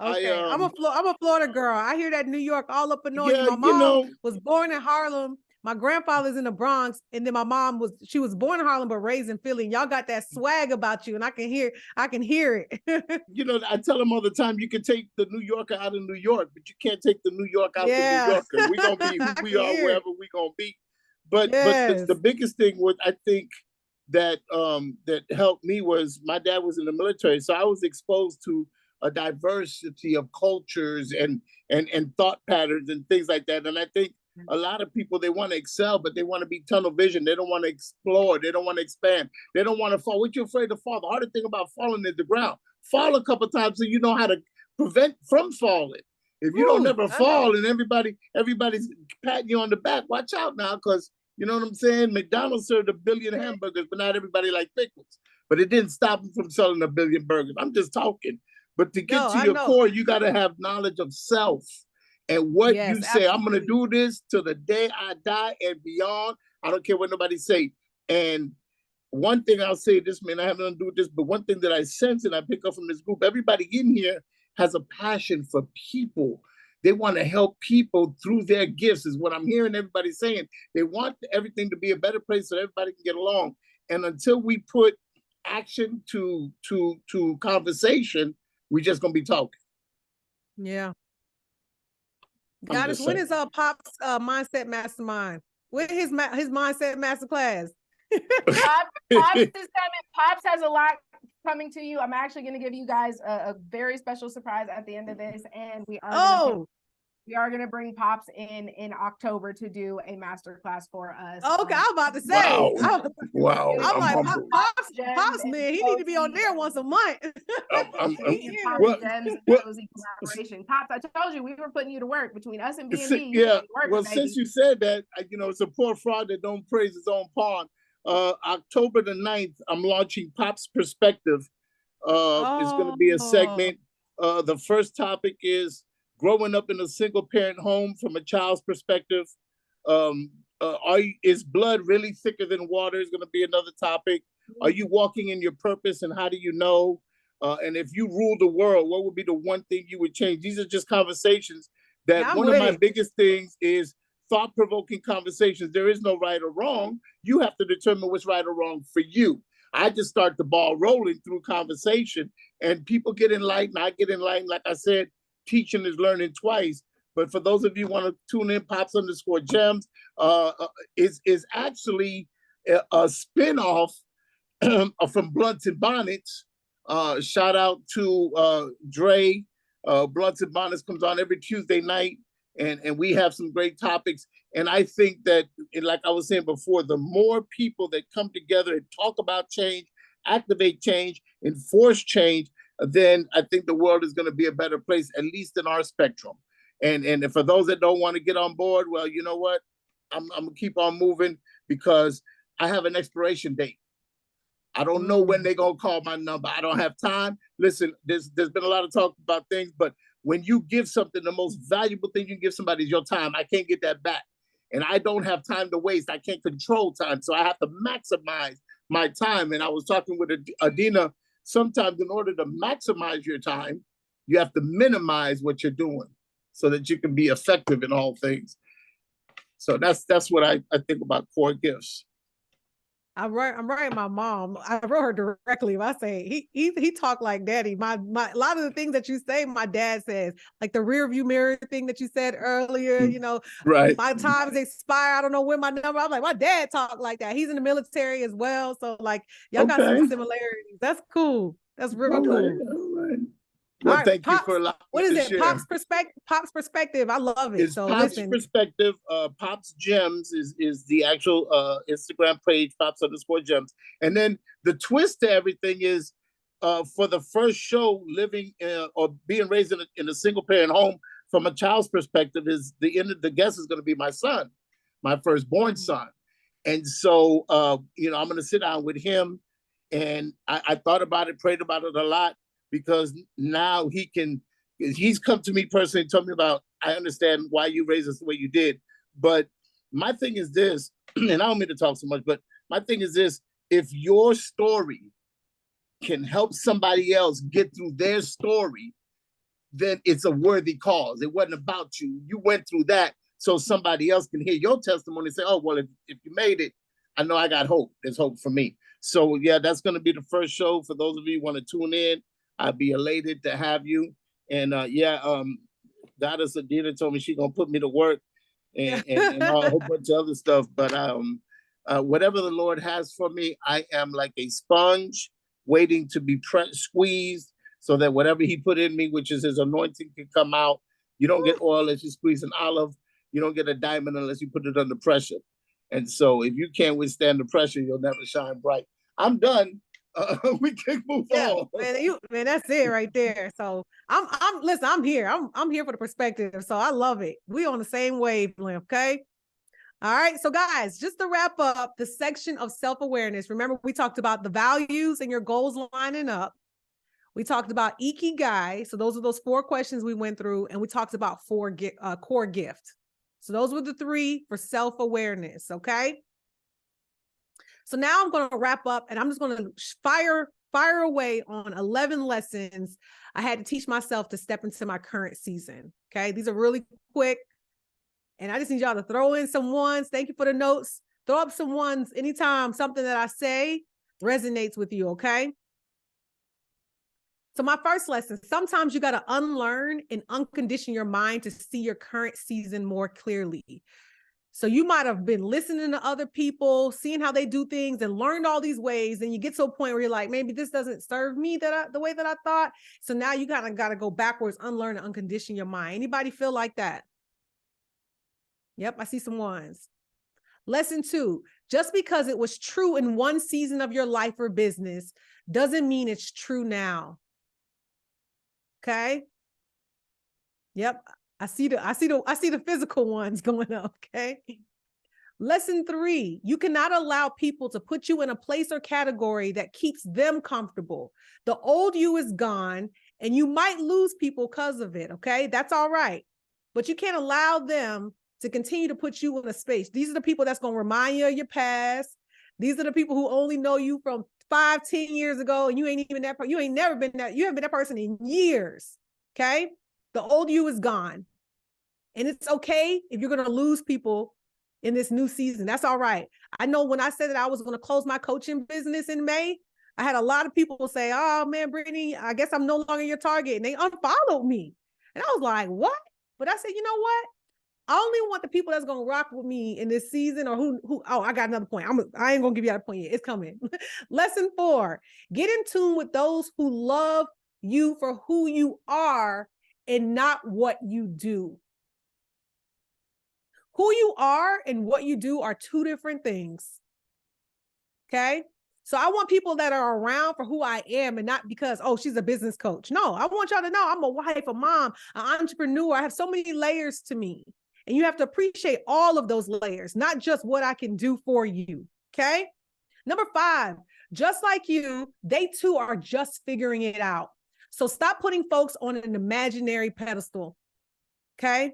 Okay. I'm a Florida girl. I hear that New York all up and on you. My mom was born in Harlem. My grandfather's in the Bronx, and then my mom was born in Harlem but raised in Philly. Y'all got that swag about you, and I can hear it. You know, I tell them all the time, you can take the New Yorker out of New York, but you can't take the New York out of New Yorker. We're gonna be who we are wherever we're gonna be. But the biggest thing was, I think, that that helped me was my dad was in the military, so I was exposed to a diversity of cultures and thought patterns and things like that. And I think a lot of people, they want to excel, but they want to be tunnel vision. They don't want to explore. They don't want to expand. They don't want to fall. What you afraid to fall? The hardest thing about falling is the ground. Fall a couple of times so you know how to prevent from falling. If you don't never fall and everybody's patting you on the back, watch out now, because you know what I'm saying? McDonald's served 1 billion hamburgers, but not everybody likes pickles. But it didn't stop them from selling 1 billion burgers. I'm just talking. But to get to your core, you got to have knowledge of self and what you say. Absolutely. I'm going to do this till the day I die and beyond. I don't care what nobody say. And one thing I'll say, this may not have nothing to do with this, but one thing that I sense and I pick up from this group, everybody in here has a passion for people. They want to help people through their gifts, is what I'm hearing everybody saying. They want everything to be a better place so everybody can get along. And until we put action to conversation, we're just gonna be talking. Yeah. Goddess, when is Pop's mindset mastermind? When his mindset masterclass? Pops has a lot coming to you. I'm actually going to give you guys a very special surprise at the end of this, and we are going to bring Pops in October to do a master class for us. Okay, I'm about to say. Wow. I'm like, Pops, man, he need to be on there once a month. Collaboration. Pops, I told you we were putting you to work between us and B&B. Yeah. Well, since you said that, it's a poor fraud that don't praise his own pawn. October the 9th, I'm launching Pop's Perspective. It's going to be a segment. The first topic is growing up in a single parent home from a child's perspective. Is blood really thicker than water is going to be another topic. Are you walking in your purpose, and how do you know? And if you ruled the world, what would be the one thing you would change? These are just conversations that one of my biggest things is thought-provoking conversations. There is no right or wrong. You have to determine what's right or wrong for you. I just start the ball rolling through conversation, and people get enlightened. I get enlightened. Like I said, teaching is learning twice. But for those of you who want to tune in, Pops_Gems is actually a spinoff from Blunts and Bonnets. Shout out to Dre. Blunts and Bonnets comes on every Tuesday night, and we have some great topics. And I think that, like I was saying before, the more people that come together and talk about change, activate change, enforce change, then I think the world is going to be a better place, at least in our spectrum. And for those that don't want to get on board, well, you know what? I'm going to keep on moving because I have an expiration date. I don't know when they're going to call my number. I don't have time. Listen, there's been a lot of talk about things, but when you give something, the most valuable thing you can give somebody is your time. I can't get that back. And I don't have time to waste. I can't control time. So I have to maximize my time. And I was talking with Adina sometimes in order to maximize your time, you have to minimize what you're doing so that you can be effective in all things. So that's what I think about core gifts. I'm writing my mom. I wrote her directly. I say he talked like daddy. My a lot of the things that you say, my dad says, like the rear view mirror thing that you said earlier, you know, right. My time's expire. I don't know when my number. I'm like, my dad talked like that. He's in the military as well. So like y'all got some similarities. That's cool. That's real cool. All right. Well, right, thank Pops, you for allowing what is me to it? share. Pop's perspective. I love it. It's So Pop's listen. perspective. Pop's Gems is the actual Instagram page, Pops_Gems. And then the twist to everything is for the first show, living or being raised in a single parent home from a child's perspective, is the guest is going to be my son, my firstborn son. And so, you know, I'm going to sit down with him. And I thought about it, prayed about it a lot, because now he's come to me personally and told me about, I understand why you raised us the way you did. But my thing is this, and I don't mean to talk so much, but my thing is this: if your story can help somebody else get through their story, then it's a worthy cause. It wasn't about you. You went through that so somebody else can hear your testimony and say, oh, well, if you made it, I know I got hope. There's hope for me. So yeah, that's going to be the first show. For those of you who want to tune in, I'd be elated to have you. And Goddess Adina told me she's going to put me to work and a whole bunch of other stuff. But whatever the Lord has for me, I am like a sponge waiting to be squeezed so that whatever he put in me, which is his anointing, can come out. You don't get oil unless you squeeze an olive. You don't get a diamond unless you put it under pressure. And so if you can't withstand the pressure, you'll never shine bright. I'm done. We can move on. Man, that's it right there. So listen, I'm here. I'm here for the perspective. So I love it. We on the same wavelength, okay? All right. So guys, just to wrap up the section of self-awareness, remember we talked about the values and your goals lining up. We talked about IKIGAI. So those are those 4 questions we went through, and we talked about core gift. So those were the 3 for self-awareness, okay? So now I'm going to wrap up, and I'm just going to fire away on 11 lessons I had to teach myself to step into my current season, okay? These are really quick, and I just need y'all to throw in some ones. Thank you for the notes. Throw up some ones anytime something that I say resonates with you, okay? So my first lesson, sometimes you got to unlearn and uncondition your mind to see your current season more clearly. So you might have been listening to other people, seeing how they do things and learned all these ways. And you get to a point where you're like, maybe this doesn't serve me the way that I thought. So now you kind of got to go backwards, unlearn and uncondition your mind. Anybody feel like that? Yep, I see some ones. Lesson 2, just because it was true in one season of your life or business doesn't mean it's true now. Okay. Yep. I see the physical ones going up. Okay. Lesson 3, you cannot allow people to put you in a place or category that keeps them comfortable. The old you is gone, and you might lose people because of it. Okay. That's all right. But you can't allow them to continue to put you in a space. These are the people that's going to remind you of your past. These are the people who only know you from 5-10 years ago, and you ain't even that. You ain't never been that. You haven't been that person in years. Okay, the old you is gone, and it's okay if you're gonna lose people in this new season. That's all right. I know when I said that I was gonna close my coaching business in May, I had a lot of people say, "Oh man, Britney, I guess I'm no longer your target," and they unfollowed me, and I was like, "What?" But I said, you know what? I only want the people that's gonna rock with me in this season, or who. Oh, I got another point. I ain't gonna give you that point yet. It's coming. Lesson 4: get in tune with those who love you for who you are and not what you do. Who you are and what you do are 2 different things. Okay. So I want people that are around for who I am and not because, oh, she's a business coach. No, I want y'all to know I'm a wife, a mom, an entrepreneur. I have so many layers to me. And you have to appreciate all of those layers, not just what I can do for you. Okay. Number 5, just like you, they too are just figuring it out. So stop putting folks on an imaginary pedestal. Okay.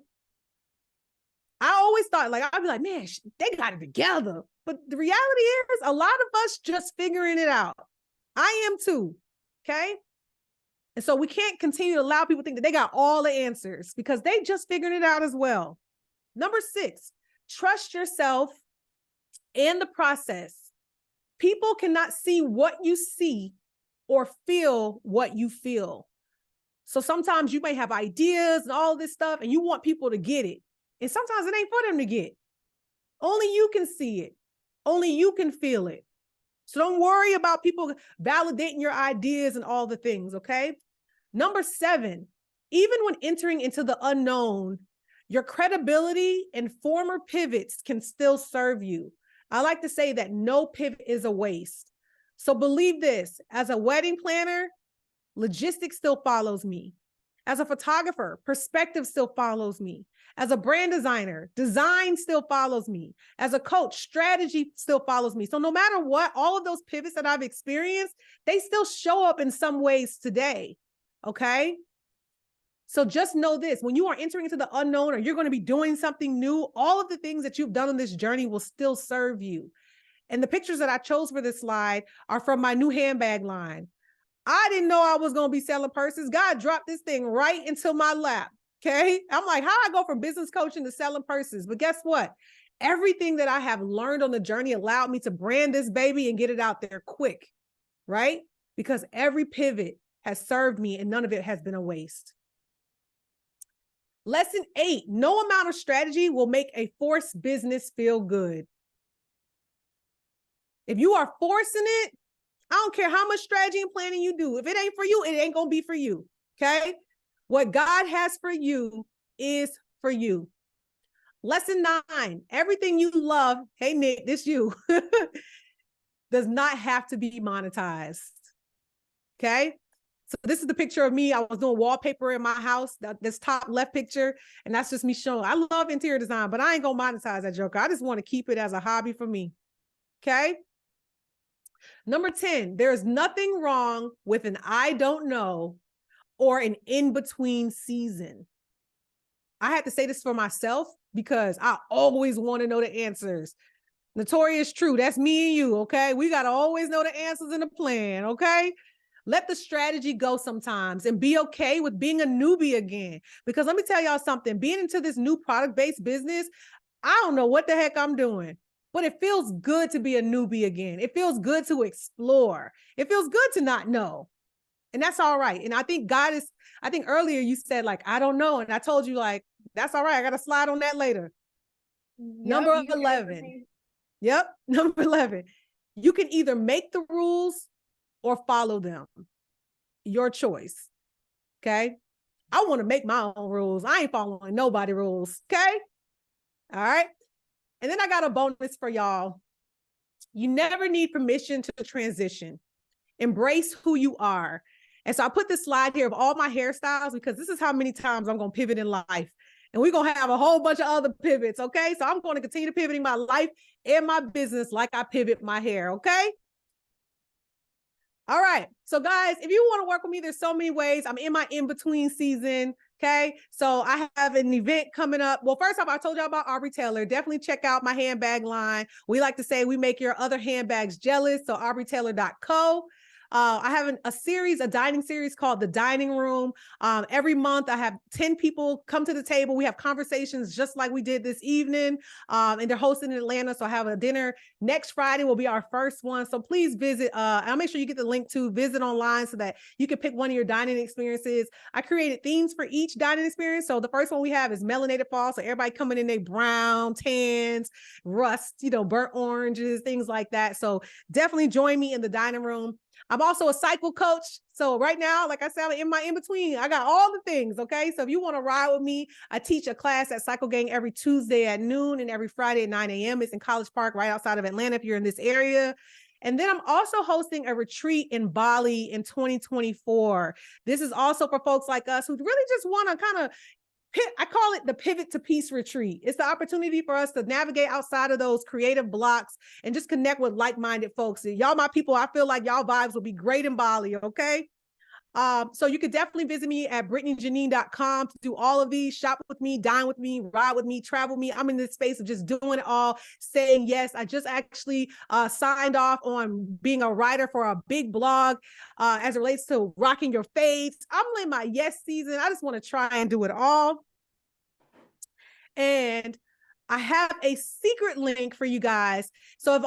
I always thought, like, I'd be like, man, they got it together. But the reality is a lot of us just figuring it out. I am too. Okay. And so we can't continue to allow people to think that they got all the answers because they just figured it out as well. Number 6, trust yourself and the process. People cannot see what you see or feel what you feel. So sometimes you may have ideas and all this stuff and you want people to get it. And sometimes it ain't for them to get. Only you can see it. Only you can feel it. So don't worry about people validating your ideas and all the things, okay? Number 7, even when entering into the unknown, your credibility and former pivots can still serve you. I like to say that no pivot is a waste. So believe this, as a wedding planner, logistics still follows me. As a photographer, perspective still follows me. As a brand designer, design still follows me. As a coach, strategy still follows me. So no matter what, all of those pivots that I've experienced, they still show up in some ways today. Okay. So just know this, when you are entering into the unknown or you're going to be doing something new, all of the things that you've done on this journey will still serve you. And the pictures that I chose for this slide are from my new handbag line. I didn't know I was going to be selling purses. God dropped this thing right into my lap. Okay. I'm like, how do I go from business coaching to selling purses? But guess what? Everything that I have learned on the journey allowed me to brand this baby and get it out there quick. Right? Because every pivot has served me and none of it has been a waste. Lesson 8, no amount of strategy will make a forced business feel good. If you are forcing it, I don't care how much strategy and planning you do. If it ain't for you, it ain't going to be for you. Okay. What God has for you is for you. Lesson 9, everything you love, hey, Nick, this you, does not have to be monetized. Okay. So this is the picture of me. I was doing wallpaper in my house, this top left picture. And that's just me showing. I love interior design, but I ain't going to monetize that joker. I just want to keep it as a hobby for me. Okay. Number 10, there's nothing wrong with an I don't know or an in-between season. I had to say this for myself because I always want to know the answers. Notorious true. That's me and you. Okay. We got to always know the answers in the plan. Okay. Let the strategy go sometimes and be okay with being a newbie again. Because let me tell y'all something, being into this new product-based business, I don't know what the heck I'm doing, but it feels good to be a newbie again. It feels good to explore. It feels good to not know. And that's all right. And I think I think earlier you said like, I don't know. And I told you like, that's all right. I got to slide on that later. Yep, number 11. Yep. Number 11. You can either make the rules or follow them. Your choice. Okay. I want to make my own rules. I ain't following nobody rules. Okay. All right. And then I got a bonus for y'all. You never need permission to transition. Embrace who you are. And so I put this slide here of all my hairstyles because this is how many times I'm going to pivot in life. And we're going to have a whole bunch of other pivots. Okay. So I'm going to continue to pivoting my life and my business like I pivot my hair. Okay. All right. So guys, if you want to work with me, there's so many ways. I'm in my in-between season. Okay. So I have an event coming up. Well, first off, I told y'all about Aubrey Taylor. Definitely check out my handbag line. We like to say we make your other handbags jealous. So aubreytaylor.co. I have a dining series called The Dining Room. Every month I have 10 people come to the table. We have conversations just like we did this evening. And they're hosting in Atlanta. So I have a dinner next Friday will be our first one. So please visit. I'll make sure you get the link to visit online so that you can pick one of your dining experiences. I created themes for each dining experience. So the first one we have is melanated fall. So everybody coming in, they brown, tans, rust, burnt oranges, things like that. So definitely join me in the dining room. I'm also a cycle coach. So right now, like I said, I'm in my in-between. I got all the things, okay? So if you want to ride with me, I teach a class at Cycle Gang every Tuesday at noon and every Friday at 9 a.m. It's in College Park, right outside of Atlanta if you're in this area. And then I'm also hosting a retreat in Bali in 2024. This is also for folks like us who really just want to kind of I call it the Pivot to Peace Retreat. It's the opportunity for us to navigate outside of those creative blocks and just connect with like-minded folks. Y'all, my people, I feel like y'all vibes will be great in Bali, okay? So you could definitely visit me at BritneyJeanine.com to do all of these, shop with me, dine with me, ride with me, travel with me. I'm in this space of just doing it all, saying yes. I just actually signed off on being a writer for a big blog as it relates to rocking your fades. I'm in my yes season. I just want to try and do it all. And I have a secret link for you guys. So if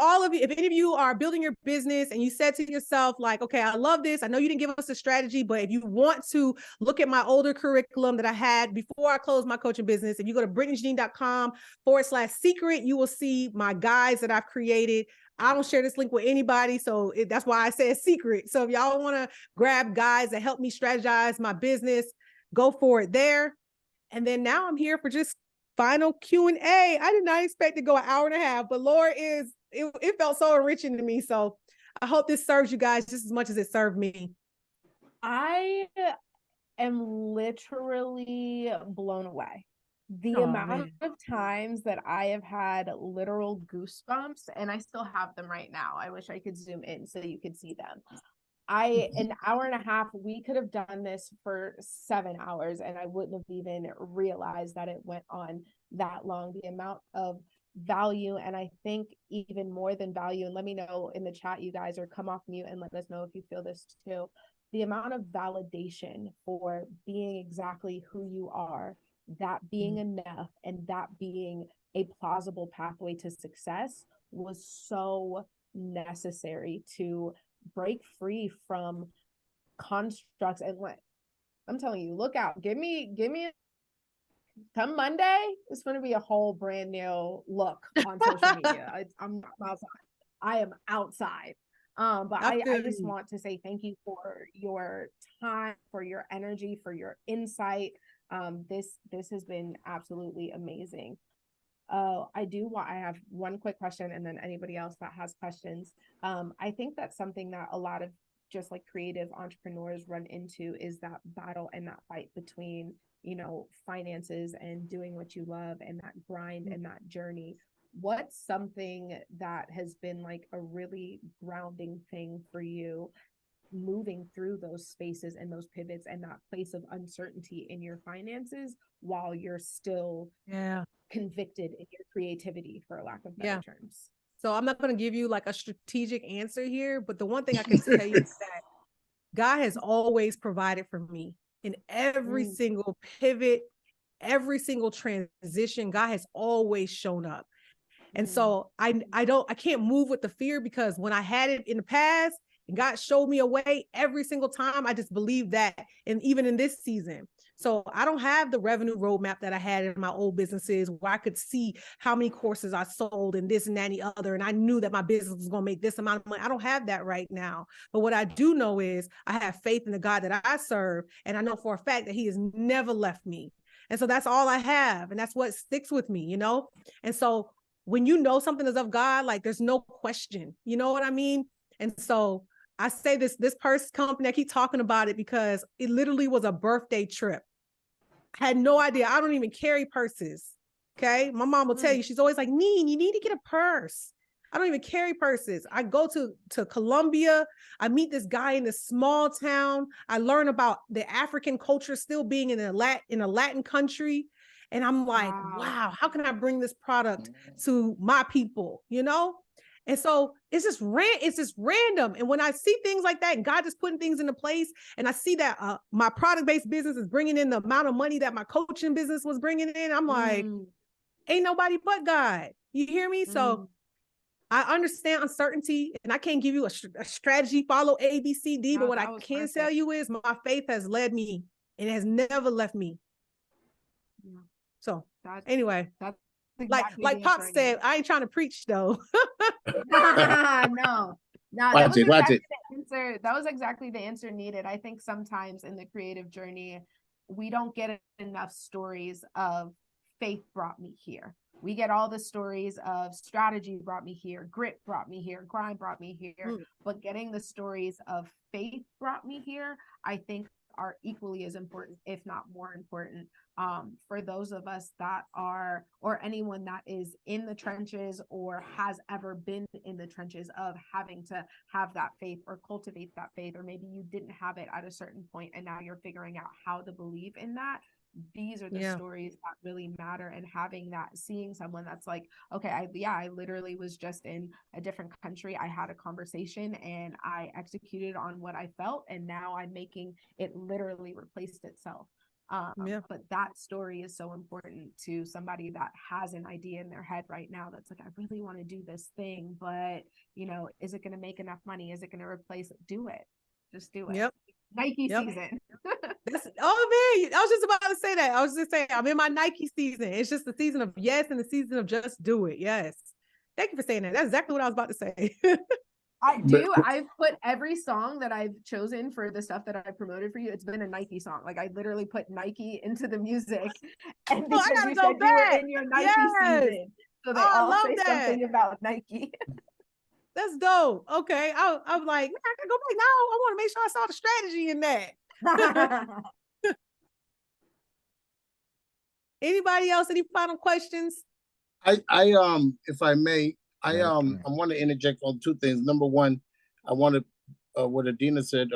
any of you are building your business and you said to yourself, like, okay, I love this. I know you didn't give us a strategy, but if you want to look at my older curriculum that I had before I closed my coaching business, if you go to BritneyJeanine.com/secret, you will see my guides that I've created. I don't share this link with anybody. So that's why I said secret. So if y'all want to grab guides that help me strategize my business, go for it there. And then now I'm here for just final Q&A. I did not expect to go an hour and a half, but Lord, it felt so enriching to me. So I hope this serves you guys just as much as it served me. I am literally blown away. The amount of times that I have had literal goosebumps, and I still have them right now. I wish I could zoom in so you could see them. An hour and a half, we could have done this for 7 hours and I wouldn't have even realized that it went on that long. The amount of value, and I think even more than value, and let me know in the chat, you guys, or come off mute and let us know if you feel this too. The amount of validation for being exactly who you are, that being enough, and that being a plausible pathway to success was so necessary to break free from constructs. And what I'm telling you, look out, give me come Monday, it's going to be a whole brand new look on social media. I'm outside. I am outside. But I just want to say thank you for your time, for your energy, for your insight. This has been absolutely amazing. I have one quick question, and then anybody else that has questions. I think that's something that a lot of just like creative entrepreneurs run into, is that battle and that fight between, finances and doing what you love, and that grind and that journey. What's something that has been like a really grounding thing for you moving through those spaces and those pivots and that place of uncertainty in your finances while you're still convicted in your creativity, for lack of better terms? So I'm not going to give you like a strategic answer here, but the one thing I can tell you is that God has always provided for me in every single pivot, every single transition. God has always shown up. And so I can't move with the fear, because when I had it in the past and God showed me a way every single time, I just believe that. And even in this season. So I don't have the revenue roadmap that I had in my old businesses, where I could see how many courses I sold and this and that and the other. And I knew that my business was going to make this amount of money. I don't have that right now. But what I do know is I have faith in the God that I serve. And I know for a fact that he has never left me. And so that's all I have. And that's what sticks with me, And so when you know something is of God, like there's no question, you know what I mean? And so I say this purse company, I keep talking about it because it literally was a birthday trip. I had no idea. I don't even carry purses. Okay. My mom will tell you, she's always like, Neen, you need to get a purse. I don't even carry purses. I go to Colombia. I meet this guy in this small town. I learn about the African culture still being in a Latin country. And I'm like, wow, how can I bring this product to my people, And so it's just random. And when I see things like that, and God just putting things into place, and I see that my product-based business is bringing in the amount of money that my coaching business was bringing in, I'm like, ain't nobody but God. You hear me? So I understand uncertainty, and I can't give you a strategy, follow A, B, C, D, but what I can tell you is my faith has led me, and it has never left me. So anyway, that's exactly like Pop said, I ain't trying to preach though. No, that was exactly the answer needed. I think sometimes in the creative journey, we don't get enough stories of faith brought me here. We get all the stories of strategy brought me here, grit brought me here, grind brought me here, but getting the stories of faith brought me here, I think are equally as important, if not more important, for those of us that are, or anyone that is in the trenches or has ever been in the trenches of having to have that faith or cultivate that faith, or maybe you didn't have it at a certain point and now you're figuring out how to believe in that. These are the stories that really matter, and having that, seeing someone that's like, okay, I literally was just in a different country. I had a conversation and I executed on what I felt, and now I'm making it literally replaced itself. But that story is so important to somebody that has an idea in their head right now that's like, I really want to do this thing, but you know, is it going to make enough money? Is it going to replace it? Do it. Just do it. Nike season. Oh man, I was just about to say that. I was just saying, I'm in my Nike season. It's just the season of yes and the season of just do it. Yes. Thank you for saying that. That's exactly what I was about to say. I do. I've put every song that I've chosen for the stuff that I promoted for you. It's been a Nike song. Like I literally put Nike into the music, and because you said you were in your Nike season, so they all say something about Nike. That's dope. Okay, I'm like, I can go back now. I want to make sure I saw the strategy in that. Anybody else? Any final questions? If I may, I want to interject on two things. Number one, I want to what Adina said.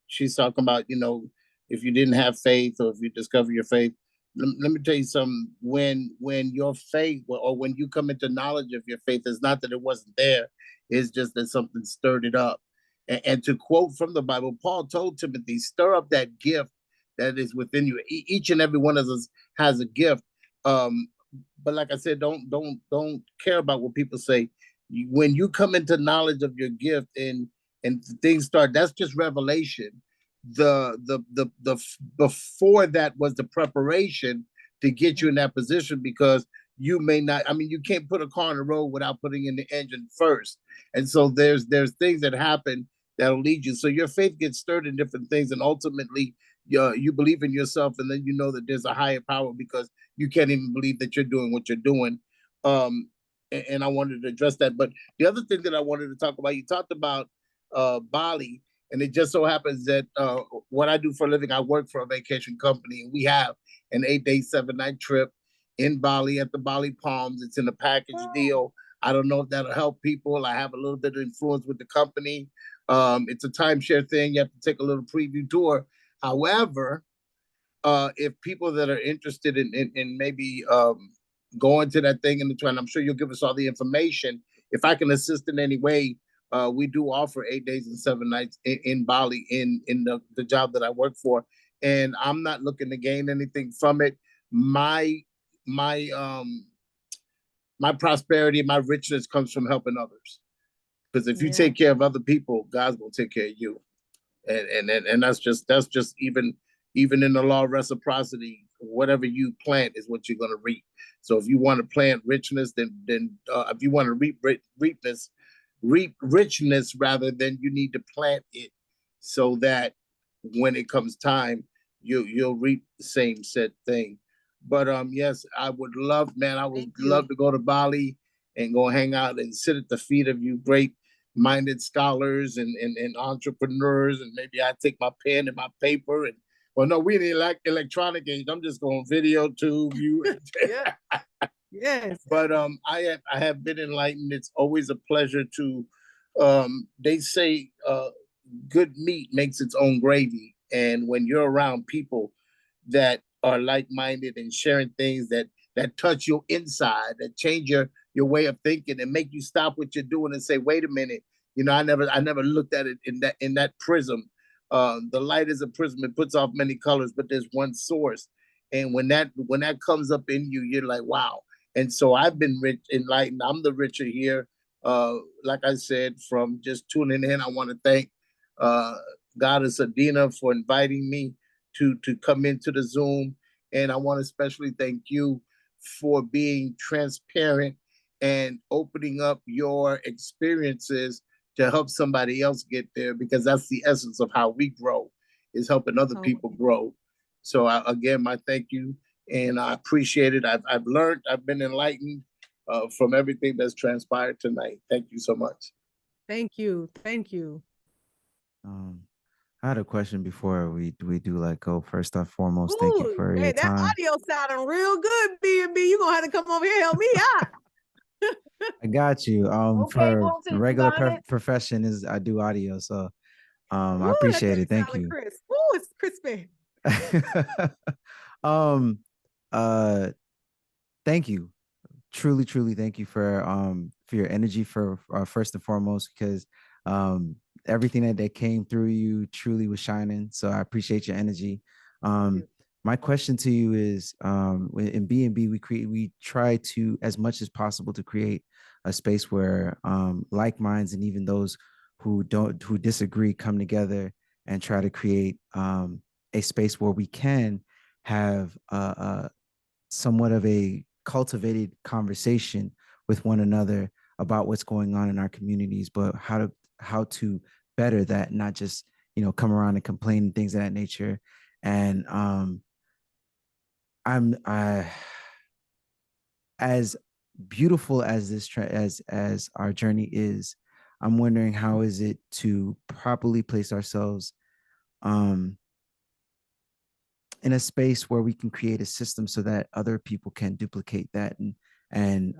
She's talking about, you know, if you didn't have faith or if you discover your faith. Let me tell you something. When your faith, or when you come into knowledge of your faith, it's not that it wasn't there. It's just that something stirred it up. And to quote from the Bible, Paul told Timothy, stir up that gift that is within you. Each and every one of us has a gift. But like I said, don't care about what people say. When you come into knowledge of your gift and things start, that's just revelation. The before that was the preparation to get you in that position, because you may not, I mean, you can't put a car on the road without putting in the engine first. And so there's things that happen that'll lead you. So your faith gets stirred in different things, and ultimately you believe in yourself, and then you know that there's a higher power, because you can't even believe that you're doing what you're doing. And I wanted to address that. But the other thing that I wanted to talk about, you talked about Bali, and it just so happens that what I do for a living, I work for a vacation company, and we have an 8-day, 7-night trip in Bali at the Bali Palms. It's in a package deal. I don't know if that'll help people. I have a little bit of influence with the company. It's a timeshare thing. You have to take a little preview tour. However, if people that are interested in maybe going to that thing in the trend, I'm sure you'll give us all the information. If I can assist in any way, we do offer 8 days and 7 nights in Bali in the job that I work for. And I'm not looking to gain anything from it. My prosperity, my richness comes from helping others. Because if you take care of other people, God's gonna take care of you. And that's just even in the law of reciprocity, whatever you plant is what you're gonna reap. So if you want to plant richness, then if you want to reap richness rather, then you need to plant it so that when it comes time, you'll reap the same said thing. But yes, I would love, man, I would love to go to Bali and go hang out and sit at the feet of you great minded scholars and entrepreneurs, and maybe I take my pen and my paper and, well, no, we didn't like electronic age. I'm just going video tube you. Yes. But I have been enlightened. It's always a pleasure to they say good meat makes its own gravy. And when you're around people that are like-minded and sharing things that touch your inside, that change your way of thinking and make you stop what you're doing and say, wait a minute, you know, I never looked at it in that prism. The light is a prism, it puts off many colors, but there's one source. And when that comes up in you, you're like, wow. And so I've been enlightened. I'm the richer here. Like I said, from just tuning in, I want to thank Goddess Adina for inviting me to come into the Zoom. And I want to especially thank you for being transparent and opening up your experiences to help somebody else get there, because that's the essence of how we grow, is helping other people grow. So again, my thank you, and I appreciate it. I've learned, I've been enlightened from everything that's transpired tonight. Thank you so much. Thank you. Thank you. I had a question before we do like go. First and foremost, thank you Ooh, for your man, that time. audio sounding real good, B&B. You're gonna have to come over here and help me out. I got you. Okay, For Bootsy, the you regular got it. profession is I do audio, so I Ooh, that appreciate thing it. Thank sounding you. crisp. Ooh, it's crispy. um, uh, Thank you. Truly, truly, thank you for your energy for first and foremost, because everything that came through you truly was shining. So I appreciate your energy. My question to you is, in B&B, we try to, as much as possible, to create a space where like minds and even those who disagree come together and try to create a space where we can have somewhat of a cultivated conversation with one another about what's going on in our communities, but how to better that, not just come around and complain and things of that nature. And I as beautiful as as our journey is, I'm wondering how is it to properly place ourselves um in a space where we can create a system so that other people can duplicate that and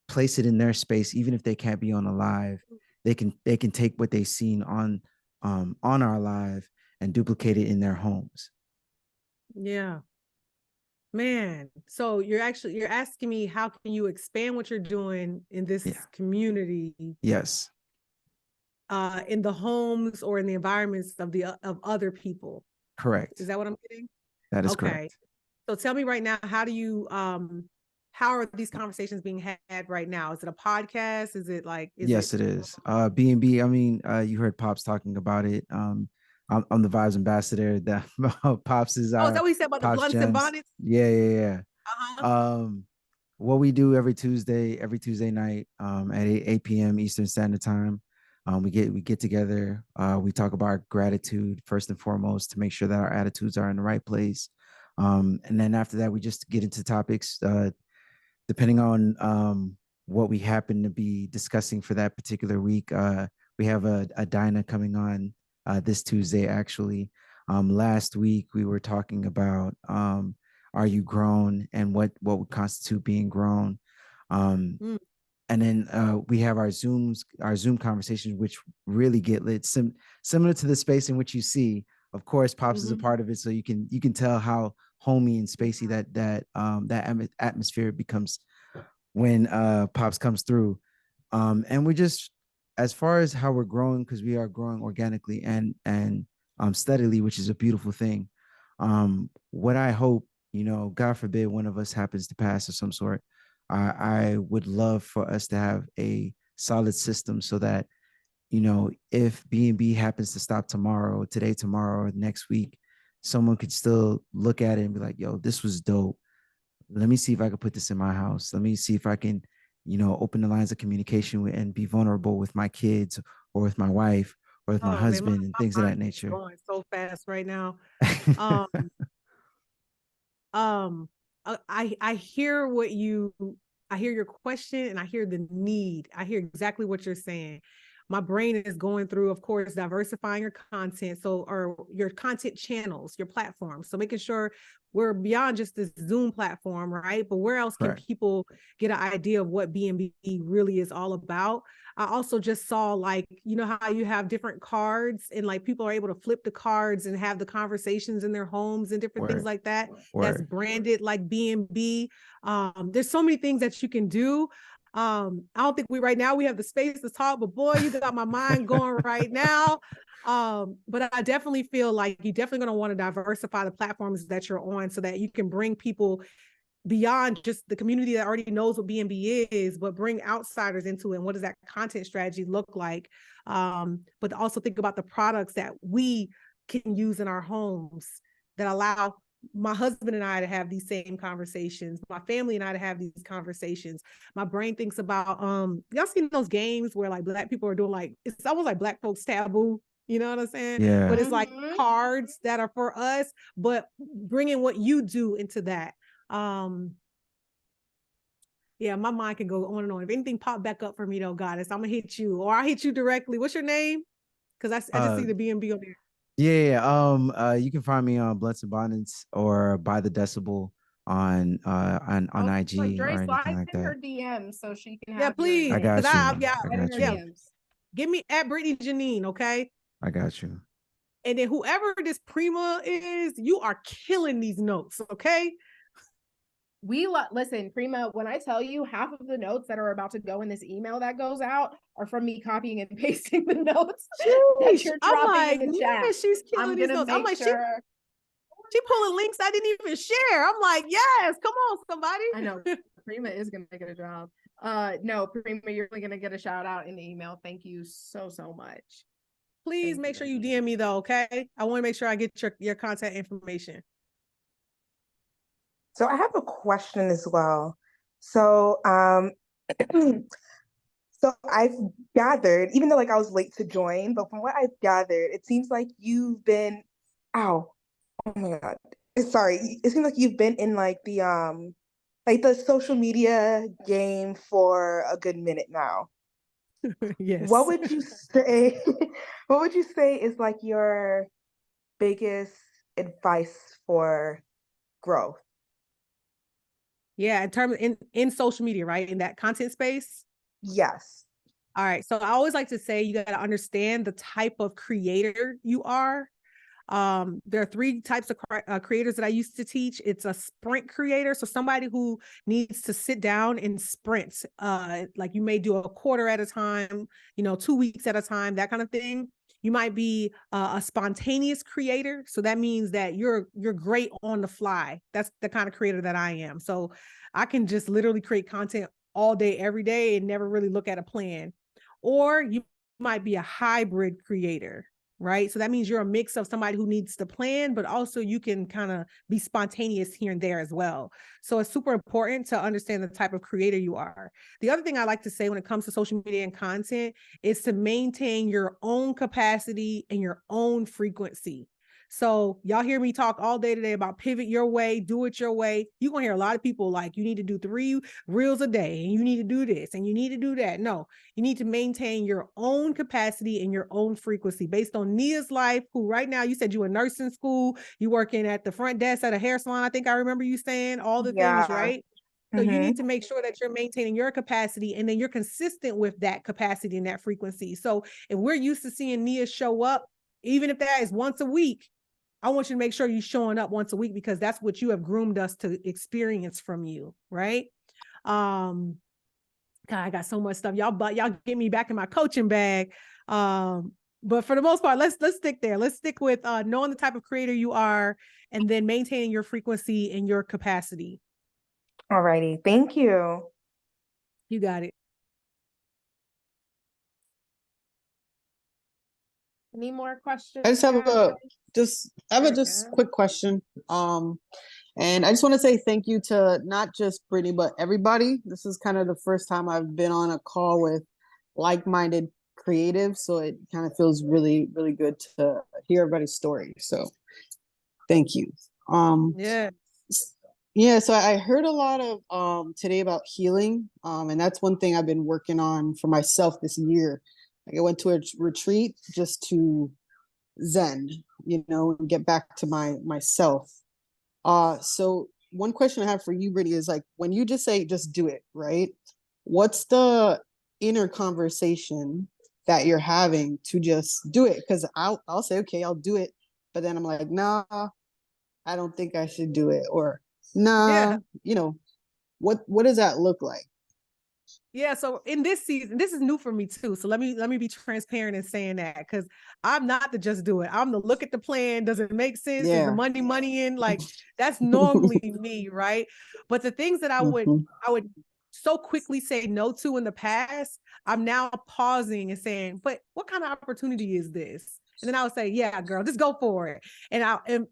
place it in their space, even if they can't be on a live. They can take what they've seen on our live and duplicate it in their homes. Yeah. Man, so you're asking me how can you expand what you're doing in this community? Yes. In the homes or in the environments of other people. Correct. Is that what I'm getting? That is okay. correct. So tell me right now, how are these conversations being had right now? Is it a podcast? Is it like yes, it is. B&B, I mean, you heard Pops talking about it. I'm the Vibes Ambassador. That Pops is is our that what you said about the Pops blunts and Gems. bonnets? Yeah. Uh-huh. What we do every Tuesday night at 8 p.m. Eastern Standard Time. We get together. We talk about gratitude first and foremost to make sure that our attitudes are in the right place. And then after that, we just get into topics depending on what we happen to be discussing for that particular week. We have a Dinah coming on this Tuesday, actually. Last week, we were talking about are you grown and what would constitute being grown. And then we have our Zoom conversations, which really get lit, similar to the space in which you see. Of course, Pops is a part of it, so you can tell how homey and spacey that atmosphere becomes when Pops comes through. And we just, as far as how we're growing, because we are growing organically and steadily, which is a beautiful thing. What I hope, God forbid, one of us happens to pass of some sort. I would love for us to have a solid system so that, if B&B happens to stop today, tomorrow, or next week, someone could still look at it and be like, yo, this was dope. Let me see if I can put this in my house. Let me see if I can, open the lines of communication and be vulnerable with my kids or with my wife or with my husband and things of that nature. Going so fast right now. I hear I hear your question and I hear the need. I hear exactly what you're saying. My brain is going through, of course, diversifying your content. Or your content channels, your platforms. So making sure we're beyond just this Zoom platform, right? But where else can people get an idea of what B&B really is all about? I also just saw, like, how you have different cards and like people are able to flip the cards and have the conversations in their homes and different things like that. That's branded like B&B. There's so many things that you can do. I don't think right now we have the space to talk, but boy, you got my mind going right now. But I definitely feel like you're definitely going to want to diversify the platforms that you're on so that you can bring people beyond just the community that already knows what B&B is, but bring outsiders into it. And what does that content strategy look like? But also think about the products that we can use in our homes that allow my husband and I to have these same conversations, my family and I to have these conversations. My brain thinks about, y'all seen those games where like Black people are doing like, it's almost like Black folks taboo. You know what I'm saying? Yeah. But it's like cards that are for us, but bringing what you do into that. Yeah, my mind can go on and on. If anything pop back up for me though, Goddess, I'm gonna hit you or I'll hit you directly. What's your name? Because I just see the BNB on there. Yeah. You can find me on Blunts and Bonnets or By the Decibel on IG or anything like in that. her DMs so she can Yeah, have please. I got you. in her DMs. Give me at Britney Jeanine, okay? I got you. And then whoever this Prima is, you are killing these notes, okay? Listen, Prima, when I tell you half of the notes that are about to go in this email that goes out are from me copying and pasting the notes that you're dropping in the chat. She's killing these notes. I'm like, sure. She pulling links I didn't even share. I'm like, yes, come on, somebody. I know Prima is gonna get a job. No, Prima, you're really gonna get a shout out in the email. Thank you so much. Please make sure you DM me though, okay? I want to make sure I get your contact information. So I have a question as well. So so I've gathered, even though like I was late to join, but from what I've gathered, it seems like you've been, oh my God. Sorry. It seems like you've been in like the social media game for a good minute now. Yes. What would you say, what would you say is like your biggest advice for growth? Yeah, in terms in social media, right? In that content space? Yes. All right. So I always like to say you got to understand the type of creator you are. There are 3 types of creators that I used to teach. It's a sprint creator. So somebody who needs to sit down and sprint, like you may do a quarter at a time, 2 weeks at a time, that kind of thing. You might be a spontaneous creator. So that means that you're great on the fly. That's the kind of creator that I am. So I can just literally create content all day, every day, and never really look at a plan. Or you might be a hybrid creator, right? So that means you're a mix of somebody who needs to plan, but also you can kind of be spontaneous here and there as well. So it's super important to understand the type of creator you are. The other thing I like to say when it comes to social media and content is to maintain your own capacity and your own frequency. So y'all hear me talk all day today about pivot your way, do it your way. You're going to hear a lot of people like, you need to do 3 reels a day and you need to do this and you need to do that. No, you need to maintain your own capacity and your own frequency based on Nia's life, who right now, you said you in nursing school, you working at the front desk at a hair salon. I think I remember you saying all the things, right? So you need to make sure that you're maintaining your capacity and then you're consistent with that capacity and that frequency. So if we're used to seeing Nia show up, even if that is once a week, I want you to make sure you're showing up once a week because that's what you have groomed us to experience from you, right? God, I got so much stuff. Y'all get me back in my coaching bag. But for the most part, let's stick there. Let's stick with knowing the type of creator you are and then maintaining your frequency and your capacity. All righty. Thank you. You got it. Any more questions? I just have a quick question. And I just want to say thank you to not just Brittany, but everybody. This is kind of the first time I've been on a call with like-minded creatives. So it kind of feels really, really good to hear everybody's story. So thank you. Yeah, so I heard a lot of today about healing. And that's one thing I've been working on for myself this year. Like I went to a retreat just to zen, and get back to myself. So one question I have for you, Brittany, is like when you just say just do it, right? What's the inner conversation that you're having to just do it? Because I'll say, okay, I'll do it, but then I'm like, nah, I don't think I should do it, or nah, what does that look like? Yeah, so in this season, this is new for me too. So let me be transparent in saying that because I'm not the just do it. I'm the look at the plan. Does it make sense? Is the money in? Like that's normally me, right? But the things that I would so quickly say no to in the past, I'm now pausing and saying, but what kind of opportunity is this? And then I would say, yeah, girl, just go for it. And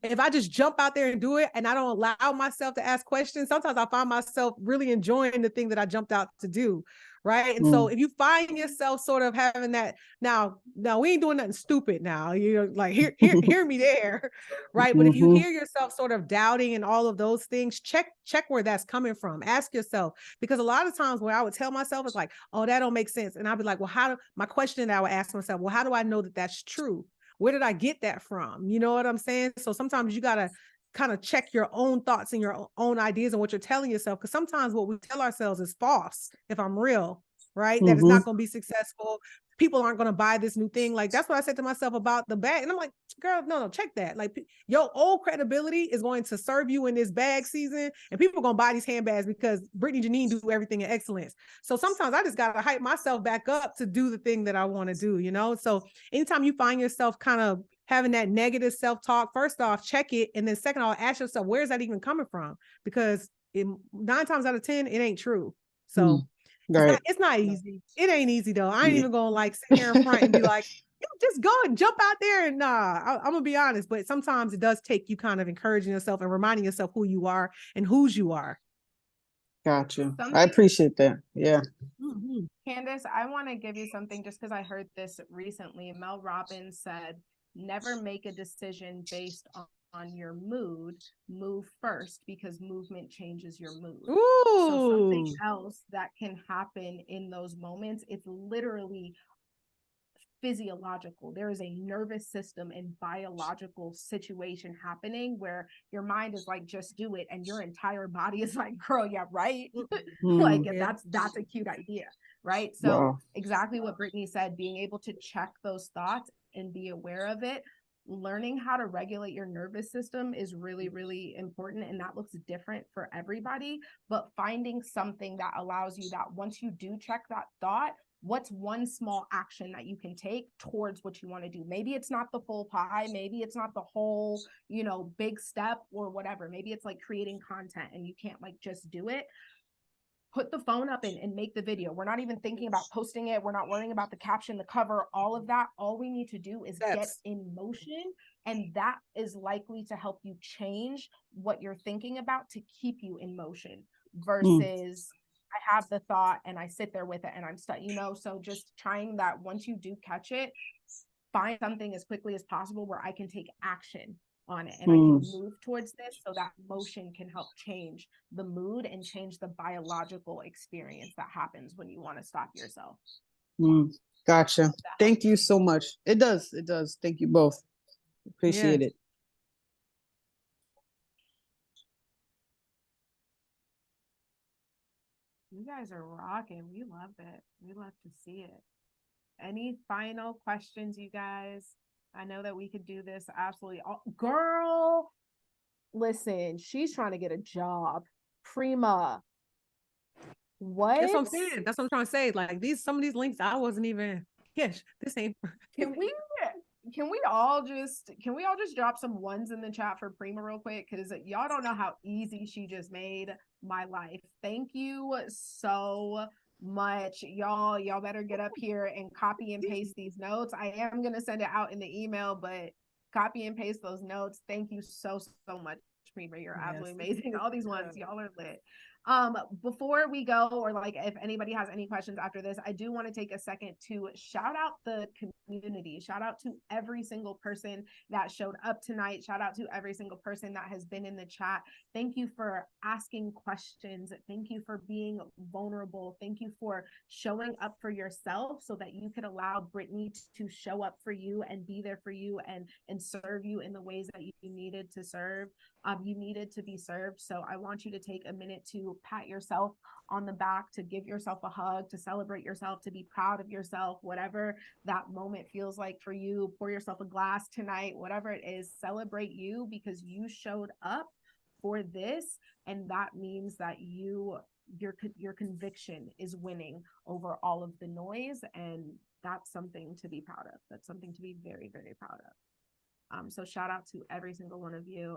if I just jump out there and do it and I don't allow myself to ask questions, sometimes I find myself really enjoying the thing that I jumped out to do, right? And so if you find yourself sort of having that, now we ain't doing nothing stupid now, you're like, hear me there, right? But if you hear yourself sort of doubting and all of those things, check where that's coming from. Ask yourself, because a lot of times where I would tell myself is like, oh, that don't make sense. And I'd be like, well, my question that I would ask myself, well, how do I know that that's true? Where did I get that from? You know what I'm saying? So sometimes you got to kind of check your own thoughts and your own ideas and what you're telling yourself. Because sometimes what we tell ourselves is false, if I'm real, right? That it's not going to be successful. People aren't going to buy this new thing. Like, that's what I said to myself about the bag. And I'm like, girl, no, check that. Like, your old credibility is going to serve you in this bag season, and people are going to buy these handbags because Britney Jeanine do everything in excellence. So sometimes I just got to hype myself back up to do the thing that I want to do, you know? So anytime you find yourself kind of having that negative self-talk, first off, check it. And then second off, ask yourself, where is that even coming from? Because 9 times out of 10, it ain't true. So it's not easy. It ain't easy though. I ain't even gonna like sit here in front and be like, just go and jump out there. And I'm gonna be honest, but sometimes it does take you kind of encouraging yourself and reminding yourself who you are and whose you are. Gotcha. I appreciate that. Yeah. Candace, I want to give you something just because I heard this recently. Mel Robbins said, never make a decision based on your mood. Move first, because movement changes your mood. Ooh. So something else that can happen in those moments, it's literally physiological. There is a nervous system and biological situation happening where your mind is like, just do it, and your entire body is like, girl, yeah, right. Like, that's a cute idea, right? So exactly what Britney said, being able to check those thoughts and be aware of it. Learning how to regulate your nervous system is really, really important, and that looks different for everybody. But finding something that allows you that once you do check that thought, what's one small action that you can take towards what you want to do? Maybe it's not the full pie, maybe it's not the whole, big step or whatever. Maybe it's like creating content and you can't like just do it. Put the phone up and make the video. We're not even thinking about posting it. We're not worrying about the caption, the cover, all of that. All we need to do is get in motion, and that is likely to help you change what you're thinking about to keep you in motion versus I have the thought and I sit there with it and I'm stuck, so just trying that. Once you do catch it, find something as quickly as possible where I can take action on it and I can move towards this, so that motion can help change the mood and change the biological experience that happens when you want to stop yourself. Gotcha. Thank you so much. It does. Thank you both. Appreciate it. You guys are rocking. We love it. We love to see it. Any final questions, you guys? I know that we could do this absolutely all. Girl, listen, she's trying to get a job. Prima. What? That's what I'm saying. That's what I'm trying to say. Like, some of these links, I wasn't even, this ain't. Can we all just drop some ones in the chat for Prima real quick? Because y'all don't know how easy she just made my life. Thank you so much, y'all better get up here and copy and paste these notes. I am going to send it out in the email, but copy and paste those notes. Thank you so much, Prima. You're absolutely amazing. All these ones, y'all are lit. Before we go, or like if anybody has any questions after this, I do want to take a second to shout out the community. Shout out to every single person that showed up tonight. Shout out to every single person that has been in the chat. Thank you for asking questions. Thank you for being vulnerable. Thank you for showing up for yourself so that you could allow Britney to show up for you and be there for you and serve you in the ways that you needed to serve. You needed to be served. So I want you to take a minute to pat yourself on the back, to give yourself a hug, to celebrate yourself, to be proud of yourself, whatever that moment feels like for you. Pour yourself a glass tonight, whatever it is, celebrate you because you showed up for this. And that means that your conviction is winning over all of the noise. And that's something to be proud of. That's something to be very, very proud of. So shout out to every single one of you.